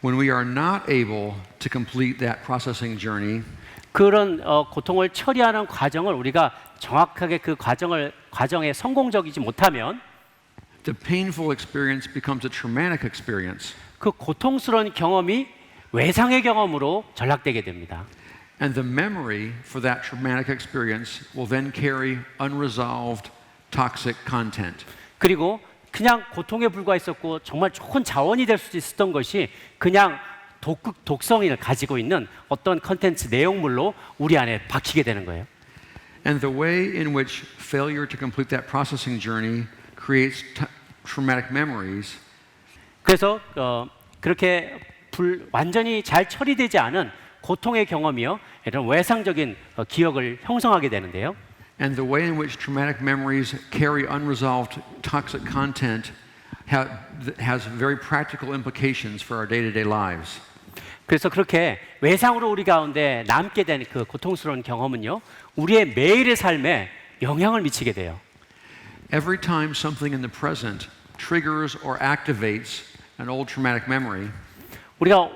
S1: When we are not able to complete that processing journey,
S2: 그런 고통을 처리하는 과정을 우리가 정확하게 그 과정에 성공적이지 못하면
S1: the painful experience becomes a traumatic experience.
S2: 그 고통스러운 경험이 외상의 경험으로 전락되게 됩니다.
S1: And the memory for that traumatic experience will then carry unresolved toxic content.
S2: 그리고 그냥 고통에 불과했었고 정말 좋은 자원이 될 수 있었던 것이 그냥 독성을 가지고 있는 어떤 컨텐츠 내용물로 우리 안에 박히게 되는 거예요.
S1: And the way in which failure to complete that processing journey creates traumatic memories
S2: 그래서 그렇게 완전히 잘 처리되지 않은 고통의 경험이요, 이런 외상적인 기억을 형성하게 되는데요.
S1: and the way in which traumatic memories carry unresolved toxic content has very practical implications for our day-to-day lives.
S2: 그래서 그렇게 외상으로 우리 가운데 남게 된 그 고통스러운 경험은요, 우리의 매일의 삶에 영향을 미치게 돼요.
S1: Every time something in the present triggers or activates an old traumatic memory,
S2: 우리가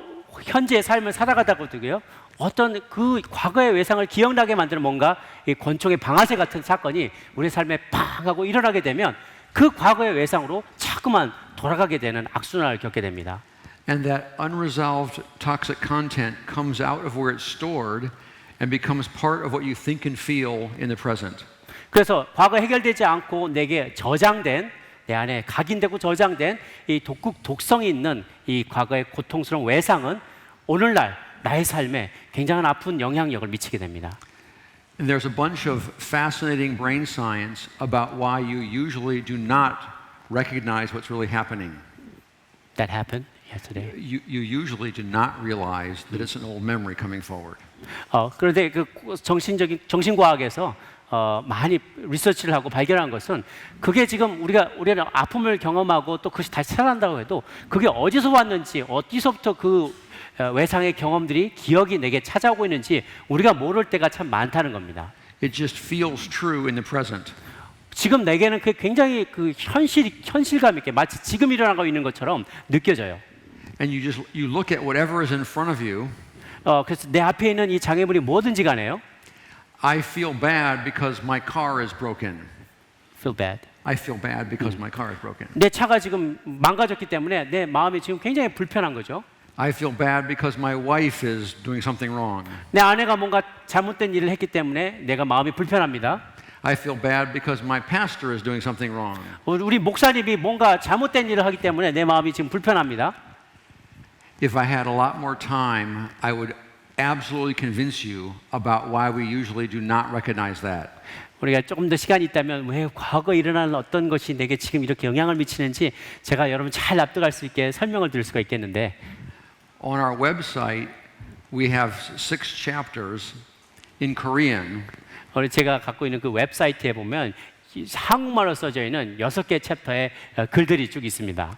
S2: 현재의 삶을 살아가다가도요, 어떤 그 과거의 외상을 기억나게 만드는 뭔가 이 권총의 방아쇠 같은 사건이 우리 삶에 팍 하고 일어나게 되면 그 과거의 외상으로 자꾸만 돌아가게 되는 악순환을 겪게 됩니다.
S1: and that unresolved toxic content comes out of where it's stored and becomes part of what you think and feel in the present.
S2: 그래서 과거 해결되지 않고 내게 저장된, 내 안에 각인되고 저장된 이 독성이 있는 이 과거의 고통스러운 외상은 오늘날 나의 삶에 굉장한 아픈 영향력을 미치게 됩니다.
S1: And there's a bunch of fascinating brain science about why you usually do not recognize what's really happening.
S2: That happened yesterday.
S1: You usually do not realize that it's an old memory coming forward.
S2: 그런데 그 정신과학에서 많이 리서치를 하고 발견한 것은 그게 지금 우리는 아픔을 경험하고 또 그것이 다시 살아난다고 해도 그게 어디서 왔는지 어디서부터 그 외상의 경험들이 기억이 내게 찾아오고 있는지 우리가 모를 때가 참 많다는 겁니다.
S1: It just feels true in the present.
S2: 지금 내게는 그게 굉장히 그 현실감 있게 마치 지금 일어나고 있는 것처럼 느껴져요.
S1: And you look at whatever is in front of you.
S2: 그래서 내 앞에 있는 이 장애물이 뭐든지 간에요.
S1: I feel bad because my car is broken.
S2: Feel bad.
S1: I feel bad because my car is broken.
S2: 내 차가 지금 망가졌기 때문에 내 마음이 지금 굉장히 불편한 거죠.
S1: I feel bad because my wife is doing something wrong.
S2: 내 아내가 뭔가 잘못된 일을 했기 때문에 내가 마음이 불편합니다.
S1: I feel bad because my pastor is doing something wrong.
S2: 우리 목사님이 뭔가 잘못된 일을 하기 때문에 내 마음이 지금 불편합니다.
S1: If I had a lot more time, I would absolutely convince you about why we usually do not recognize that.
S2: 우리가 조금 더 시간이 있다면 왜 과거 일어나는 어떤 것이 내게 지금 이렇게 영향을 미치는지 제가 여러분 잘 납득할 수 있게 설명을 드릴 수가 있겠는데
S1: On our website, we have 6 chapters in Korean
S2: 제가 갖고 있는 그 웹사이트에 보면 한국말로 써져 있는 6개 챕터의 글들이 쭉 있습니다.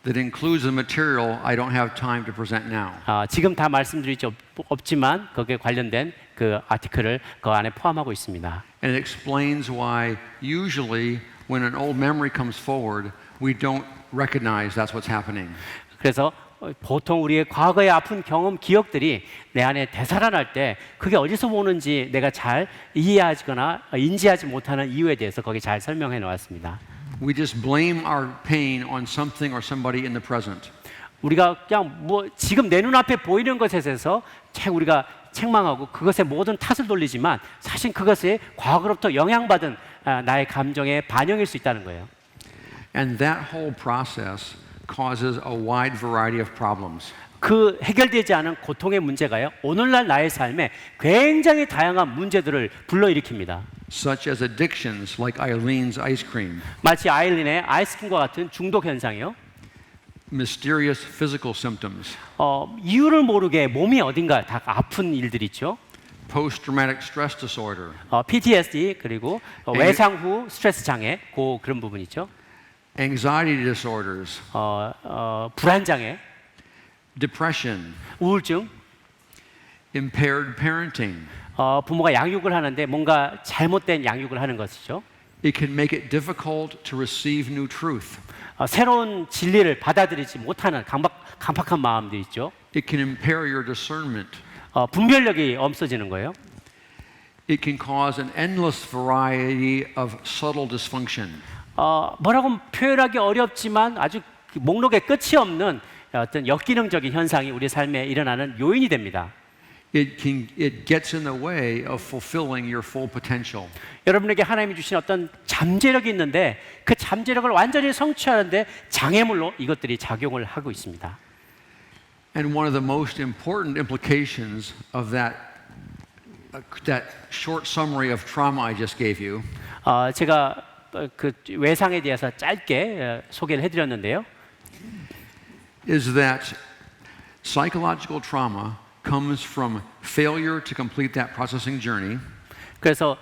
S1: that includes the material I don't have time to present now.
S2: 지금 다 말씀드릴 수 없지만 거기에 관련된 그 아티클을 그 안에 포함하고 있습니다.
S1: And it explains why usually when an old memory comes forward, we don't recognize that's what's happening.
S2: 그래서 보통 우리의 과거의 아픈 경험, 기억들이 내 안에 되살아날 때 그게 어디서 오는지 내가 잘 이해하거나 인지하지 못하는 이유에 대해서 거기 잘 설명해 놓았습니다.
S1: We just blame our pain on something or somebody in the present.
S2: 우리가 그냥 뭐 지금 내 눈앞에 보이는 것에 대해서 우리가 책망하고 그것에 모든 탓을 돌리지만 사실 그것이 과거로부터 영향받은 나의 감정의 반영일 수 있다는 거예요.
S1: And that whole process causes a wide variety of problems.
S2: 그 해결되지 않은 고통의 문제가요. 오늘날 나의 삶에 굉장히 다양한 문제들을 불러일으킵니다.
S1: Such as addictions like Eileen's ice cream,
S2: 마치 아일린의 아이스크림과 같은 중독 현상이요.
S1: mysterious physical symptoms,
S2: 이유를 모르게 몸이 어딘가 다 아픈 일들이 있죠.
S1: post-traumatic stress disorder,
S2: PTSD 그리고 외상 후 스트레스 장애 그런 부분 있죠.
S1: anxiety disorders,
S2: 불안 장애,
S1: depression,
S2: 우울증,
S1: impaired parenting.
S2: 부모가 양육을 하는데 뭔가 잘못된 양육을 하는 것이죠.
S1: It can make it difficult to receive new truth.
S2: 새로운 진리를 받아들이지 못하는 강박한 마음들이 있죠.
S1: It can impair your discernment.
S2: 분별력이 없어지는 거예요.
S1: It can cause an endless variety of subtle dysfunction.
S2: 뭐라고 표현하기 어렵지만 아주 목록에 끝이 없는 어떤 역기능적인 현상이 우리 삶에 일어나는 요인이 됩니다.
S1: It gets in the way of fulfilling your full potential.
S2: 여러분에게 하나님이 주신 어떤 잠재력이 있는데 그 잠재력을 완전히 성취하는데 장애물로 이것들이 작용을 하고 있습니다.
S1: And one of the most important implications of that short summary of trauma I just gave you
S2: 제가 그 외상에 대해서 짧게 소개를 해드렸는데요.
S1: is that psychological trauma comes from failure to complete that processing journey.
S2: 그래서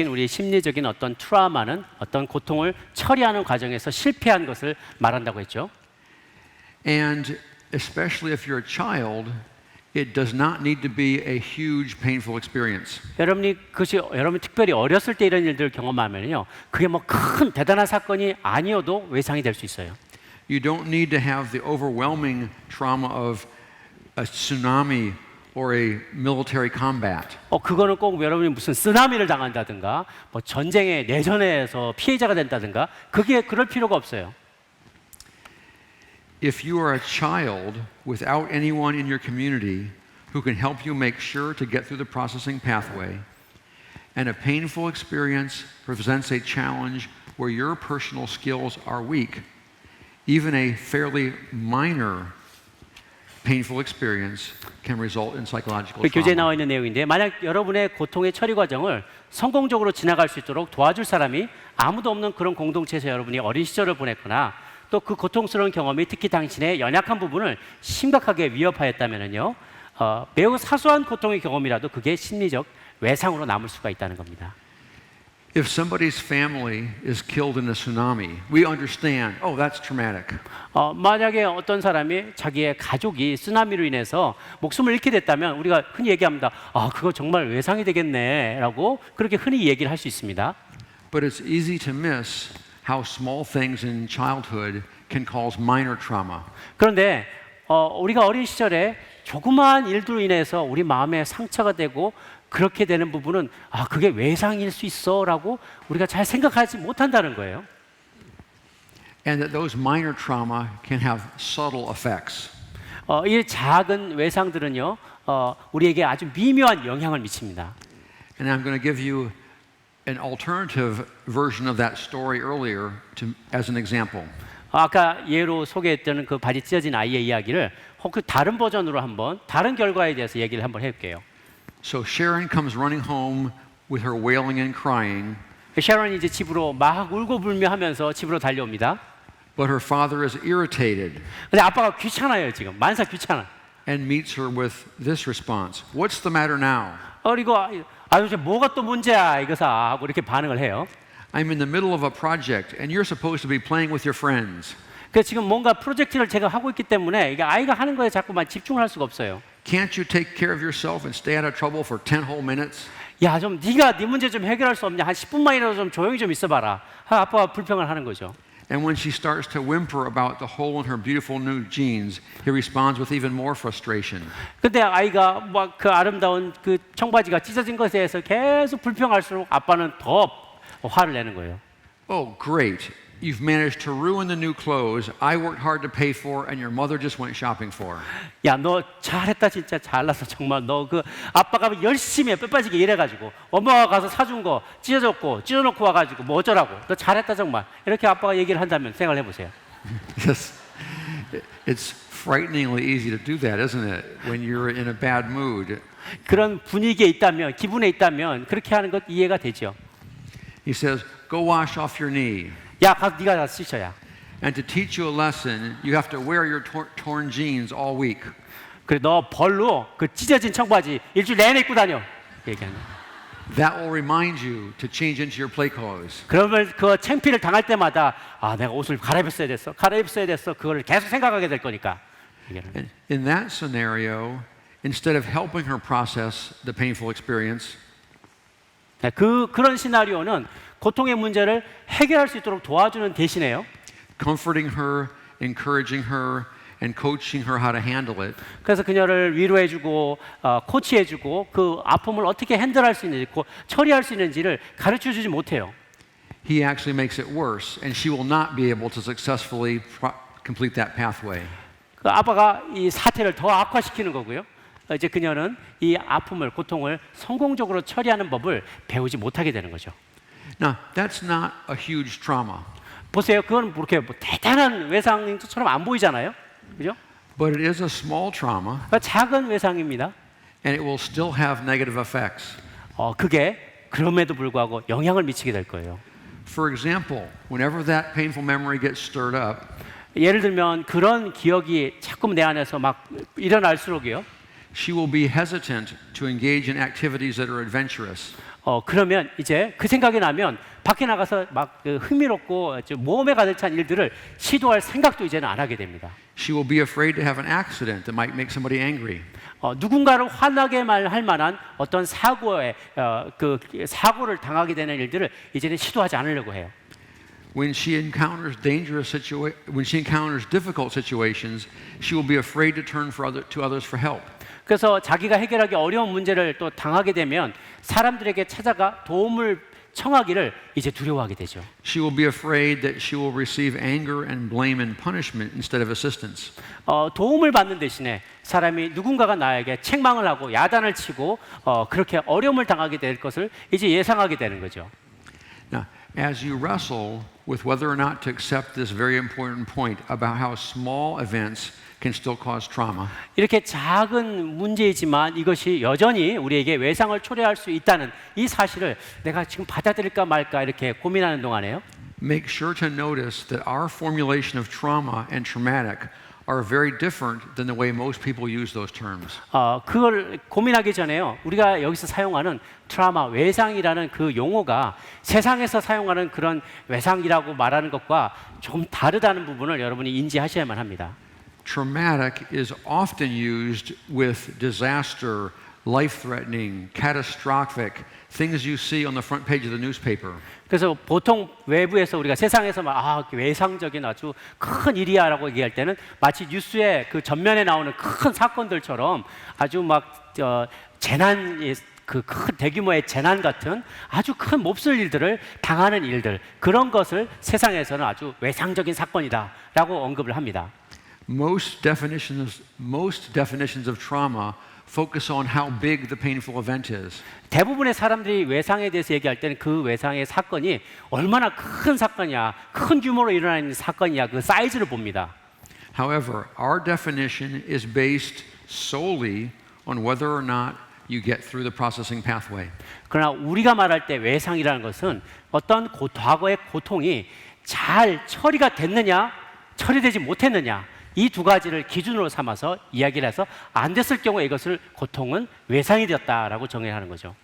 S2: 우리 심리적인 어떤 트라우마는 어떤 고통을 처리하는 과정에서 실패한 것을 말한다고 했죠.
S1: And especially if you're a child, It does not need to be a huge painful experience.
S2: 여러분이 특별히 어렸을 때 이런 일들을 경험하면요, 그게 뭐 큰 대단한 사건이 아니어도 외상이 될 수 있어요.
S1: You don't need to have the overwhelming trauma of a tsunami or a military combat.
S2: 그거는 꼭 여러분이 무슨 쓰나미를 당한다든가, 뭐 전쟁의 내전에서 피해자가 된다든가, 그럴 필요가 없어요.
S1: If you are a child without anyone in your community who can help you make sure to get through the processing pathway, and a painful experience presents a challenge where your personal skills are weak, even a fairly minor painful experience can result in psychological
S2: 그 교재에
S1: trauma.
S2: 나와 있는 내용인데, 만약 여러분의 고통의 처리 과정을 성공적으로 지나갈 수 있도록 도와줄 사람이 아무도 없는 그런 공동체에서 여러분이 어린 시절을 보냈거나 또 그 고통스러운 경험이 특히 당신의 연약한 부분을 심각하게 위협하였다면요, 매우 사소한 고통의 경험이라도 그게 심리적 외상으로 남을 수가 있다는 겁니다.
S1: If somebody's family is killed in a tsunami, we understand, oh, that's traumatic.
S2: 만약에 어떤 사람이 자기의 가족이 쓰나미로 인해서 목숨을 잃게 됐다면 우리가 흔히 얘기합니다. 그거 정말 외상이 되겠네라고 그렇게 흔히 얘기를 할 수 있습니다.
S1: But it's easy to miss how small things in childhood can cause minor trauma.
S2: 그런데 우리가 어린 시절에 조그마한 일들로 인해서 우리 마음에 상처가 되고 그렇게 되는 부분은 그게 외상일 수 있어라고 우리가 잘 생각하지 못한다는 거예요.
S1: And that those minor trauma can have subtle effects.
S2: 이 작은 외상들은요, 우리에게 아주 미묘한 영향을 미칩니다.
S1: And I'm going to give you an alternative version of that story earlier as an example.
S2: 아까 예로 소개했던 그 발이 찢어진 아이의 이야기를 혹시 다른 버전으로 한번 다른 결과에 대해서 얘기를 한번 해볼게요.
S1: So Sharon comes running home with her wailing and crying,
S2: sharon이 이제 집으로 막 울고 불며 하면서 집으로 달려옵니다.
S1: but her father is irritated
S2: 근데 아빠가 귀찮아요, 지금. 만사 귀찮아.
S1: and meets her with this response. What's the matter now?
S2: 그리고 도대체 뭐가 또 문제야 이거사 하고 이렇게 반응을 해요.
S1: I'm in the middle of a project and you're supposed to be playing with your friends.
S2: 그래서 지금 뭔가 프로젝트를 제가 하고 있기 때문에 이게 아이가 하는 거에 자꾸만 집중을 할 수가 없어요.
S1: Can't you take care of yourself and stay out of trouble for 10 whole minutes?
S2: 야, 좀 네가 네 문제 좀 해결할 수 없냐? 한 10분만이라도 좀 조용히 좀 있어봐라. 아빠가 불평을 하는 거죠.
S1: And when she starts to whimper about the hole in her beautiful new jeans, he responds with even more frustration.
S2: 근데 아이가 막 그 아름다운 그 청바지가 찢어진 것에 대해서 계속 불평할수록 아빠는 더 화를 내는 거예요.
S1: Oh, great. You've managed to ruin the new clothes I worked hard to pay for and your mother just went shopping for.
S2: 야, 너 잘했다 진짜 잘났어 정말. 너 그 아빠가 열심히 뼈 빠지게 일해가지고 엄마가 가서 사준 거 찢어졌고 찢어놓고 와가지고 뭐 어쩌라고. 너 잘했다 정말. 이렇게 아빠가 얘기를 한다면 생각을 해보세요.
S1: Yes. It's frighteningly easy to do that, isn't it? When you're in a bad mood.
S2: 그런 분위기에 있다면, 기분에 있다면 그렇게 하는 것 이해가 되죠.
S1: He says, go wash off your knee.
S2: 야, 가서 네가 다 씻어야.
S1: And to teach you a lesson, you have to wear your torn jeans all week.
S2: 그래, 너 벌로 그 찢어진 청바지 일주일 내내 입고 다녀. 얘기하는.
S1: That will remind you to change into your play clothes.
S2: 그러면 그 창피를 당할 때마다 내가 옷을 갈아입었어야 됐어. 그걸 계속 생각하게 될 거니까.
S1: And in that scenario, instead of helping her process the painful experience,
S2: 그런 시나리오는 고통의 문제를 해결할 수 있도록 도와주는 대신에요.
S1: comforting her, encouraging her, and coaching her how to handle it,
S2: 그래서 그녀를 위로해주고 코치해주고 그 아픔을 어떻게 핸들할 수 있는지, 처리할 수 있는지를 가르쳐주지 못해요.
S1: he actually makes it worse, and she will not be able to successfully complete that pathway.
S2: 그 아빠가 이 사태를 더 악화시키는 거고요. 이제 그녀는 이 아픔을, 고통을 성공적으로 처리하는 법을 배우지 못하게 되는 거죠.
S1: Now, that's not a huge trauma,
S2: 보세요. 그건 그렇게 대단한 외상처럼 안 보이잖아요. 그죠?
S1: but it is a small trauma,
S2: 그러니까 작은 외상입니다.
S1: and it will still have negative effects.
S2: 그게 그럼에도 불구하고 영향을 미치게 될 거예요.
S1: For example, whenever that painful memory gets stirred up,
S2: 예를 들면 그런 기억이 자꾸 내 안에서 막 일어날수록이요.
S1: she will be hesitant to engage in activities that are adventurous.
S2: 그러면 이제 그 생각이 나면 밖에 나가서 막 흥미롭고 모험에 가득 찬 일들을 시도할 생각도 이제는 안 하게 됩니다.
S1: She will be afraid to have an accident that might make somebody angry.
S2: 누군가를 화나게 할 만한 어떤 사고를 당하게 되는 일들을 이제는 시도하지 않으려고 해요.
S1: When she encounters difficult situations, she will be afraid to turn to others for help.
S2: 그래서 자기가 해결하기 어려운 문제를 또 당하게 되면 사람들에게 찾아가 도움을 청하기를 이제 두려워하게 되죠.
S1: She will be afraid that she will receive anger and blame and punishment instead of assistance.
S2: 도움을 받는 대신에 사람이 누군가가 나에게 책망을 하고 야단을 치고 그렇게 어려움을 당하게 될 것을 이제 예상하게 되는 거죠.
S1: Now, as you wrestle with whether or not to accept this very important point about how small events can still cause trauma,
S2: 이렇게 작은 문제이지만 이것이 여전히 우리에게 외상을 초래할 수 있다는 이 사실을 내가 지금 받아들일까 말까 이렇게 고민하는 동안에요.
S1: make sure to notice that our formulation of trauma and traumatic are very different than the way most people use those terms.
S2: 그걸 고민하기 전에요. 우리가 여기서 사용하는 트라우마, 외상이라는 그 용어가 세상에서 사용하는 그런 외상이라고 말하는 것과 조금 다르다는 부분을 여러분이 인지하셔야만 합니다.
S1: Traumatic is often used with disaster, life-threatening, catastrophic things you see on the front page of the newspaper.
S2: 그래서 보통 외부에서 우리가 세상에서 막 외상적인 아주 큰 일이야라고 얘기할 때는 마치 뉴스의 그 전면에 나오는 큰 사건들처럼 아주 막 재난 그 큰 대규모의 재난 같은 아주 큰 몹쓸 일들을 당하는 일들 그런 것을 세상에서는 아주 외상적인 사건이다라고 언급을 합니다.
S1: Most definitions of trauma focus on how big the painful event is.
S2: 대부분의 사람들이 외상에 대해서 얘기할 때는 그 외상의 사건이 얼마나 큰 사건이야, 큰 규모로 일어나는 사건이야, 그 사이즈를 봅니다.
S1: However, our definition is based solely on whether or not you get through the processing pathway.
S2: 그러나 우리가 말할 때 외상이라는 것은 어떤 과거의 고통이 잘 처리가 됐느냐, 처리되지 못했느냐 이 두 가지를 기준으로 삼아서 이야기를 해서 안 됐을 경우에 이것을 고통은 외상이 되었다라고 정의하는 거죠.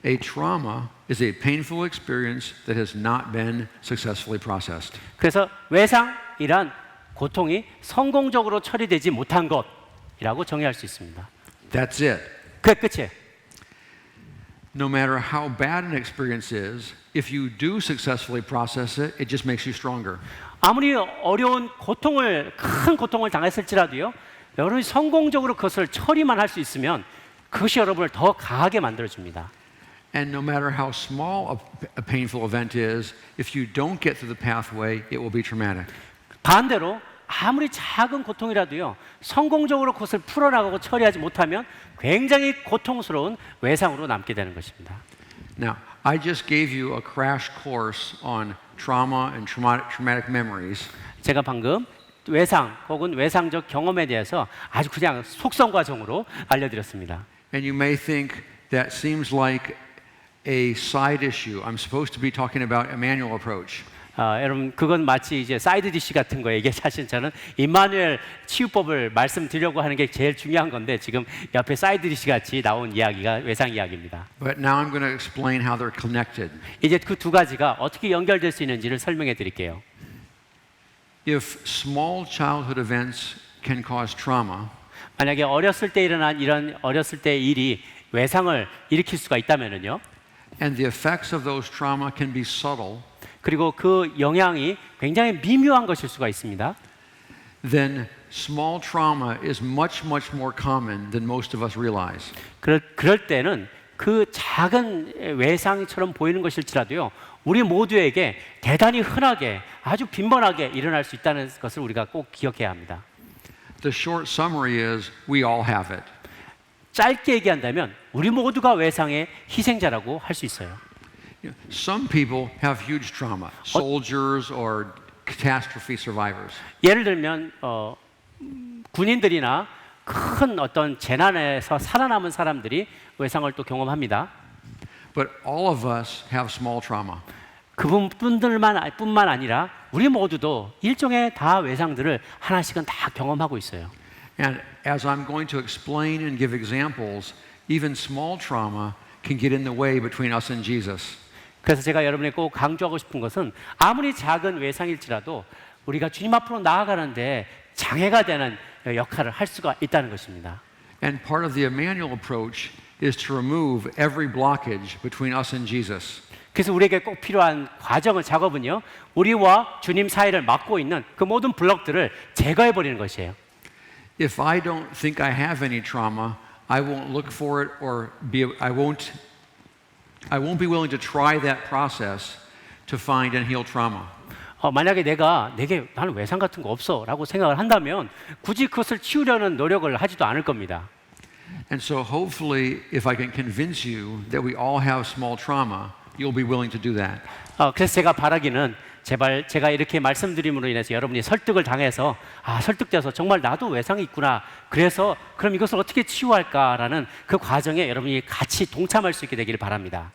S1: A trauma is a painful experience that has not been successfully processed.
S2: 그래서 외상이란 고통이 성공적으로 처리되지 못한 것이라고 정의할 수 있습니다.
S1: That's it.
S2: 그게 끝이에요.
S1: No matter how bad an experience is, if you do successfully process it, it just makes you stronger.
S2: 아무리 어려운 큰 고통을 당했을지라도요, 여러분이 성공적으로 그것을 처리만 할 수 있으면 그것이 여러분을 더 강하게 만들어줍니다.
S1: And no matter how small a painful event is, if you don't get through the pathway, it will be traumatic.
S2: 반대로 아무리 작은 고통이라도요, 성공적으로 그것을 풀어나가고 처리하지 못하면 굉장히 고통스러운 외상으로 남게 되는 것입니다.
S1: Now, I just gave you a crash course on trauma and traumatic memories.
S2: 제가 방금 외상 혹은 외상적 경험에 대해서 아주 그냥 속성과정으로 알려드렸습니다.
S1: And you may think that seems like a side issue. I'm supposed to be talking about Emmanuel approach.
S2: 여러분 그건 마치 이제 사이드 디시 같은 거예요. 이게 사실 저는 임마누엘 치유법을 말씀드리려고 하는 게 제일 중요한 건데 지금 옆에 사이드 디시 같이 나온 이야기가 외상 이야기입니다.
S1: But now I'm going to explain how they're connected.
S2: 이제 그 두 가지가 어떻게 연결될 수 있는지를 설명해 드릴게요.
S1: If small childhood events can cause trauma,
S2: 만약에 어렸을 때 일어난 이런 어렸을 때의 일이 외상을 일으킬 수가 있다면은요.
S1: and the effects of those trauma can be subtle,
S2: 그리고 그 영향이 굉장히 미묘한 것일 수가 있습니다.
S1: then small trauma is much more common than most of us realize.
S2: 그럴 때는 그 작은 외상처럼 보이는 것일지라도요. 우리 모두에게 대단히 흔하게 아주 빈번하게 일어날 수 있다는 것을 우리가 꼭 기억해야 합니다.
S1: The short summary is we all have it.
S2: 짧게 얘기한다면 우리 모두가 외상의 희생자라고 할 수 있어요.
S1: Some people have huge trauma, soldiers or catastrophe survivors.
S2: 예를 들면 군인들이나 큰 어떤 재난에서 살아남은 사람들이 외상을 또 경험합니다.
S1: But all of us have small trauma.
S2: 그분들뿐만 아니라 우리 모두도 일종의 다 외상들을 하나씩은 다 경험하고 있어요.
S1: And as I'm going to explain and give examples, even small trauma can get in the way between us and Jesus.
S2: 그래서 제가 여러분에게 꼭 강조하고 싶은 것은 아무리 작은 외상일지라도 우리가 주님 앞으로 나아가는데 장애가 되는 역할을 할 수가 있다는 것입니다.
S1: And part of the Emmanuel approach is to remove every blockage between us and Jesus.
S2: 그래서 우리에게 꼭 필요한 과정을 작업은요, 우리와 주님 사이를 막고 있는 그 모든 블록들을 제거해 버리는 것이에요.
S1: If I don't think I have any trauma, I won't look for it or I won't be willing to try that process to find and heal trauma.
S2: 만약에 내게 나는 외상 같은 거 없어라고 생각을 한다면 굳이 그것을 치우려는 노력을 하지도 않을 겁니다.
S1: And so hopefully if I can convince you that we all have small trauma, you'll be willing to do that.
S2: 그래서 제가 바라기는 제발 제가 이렇게 말씀드림으로 인해서 여러분이 설득을 당해서 설득돼서 정말 나도 외상이 있구나. 그래서 그럼 이것을 어떻게 치유할까라는 그 과정에 여러분이 같이 동참할 수 있게 되기를 바랍니다.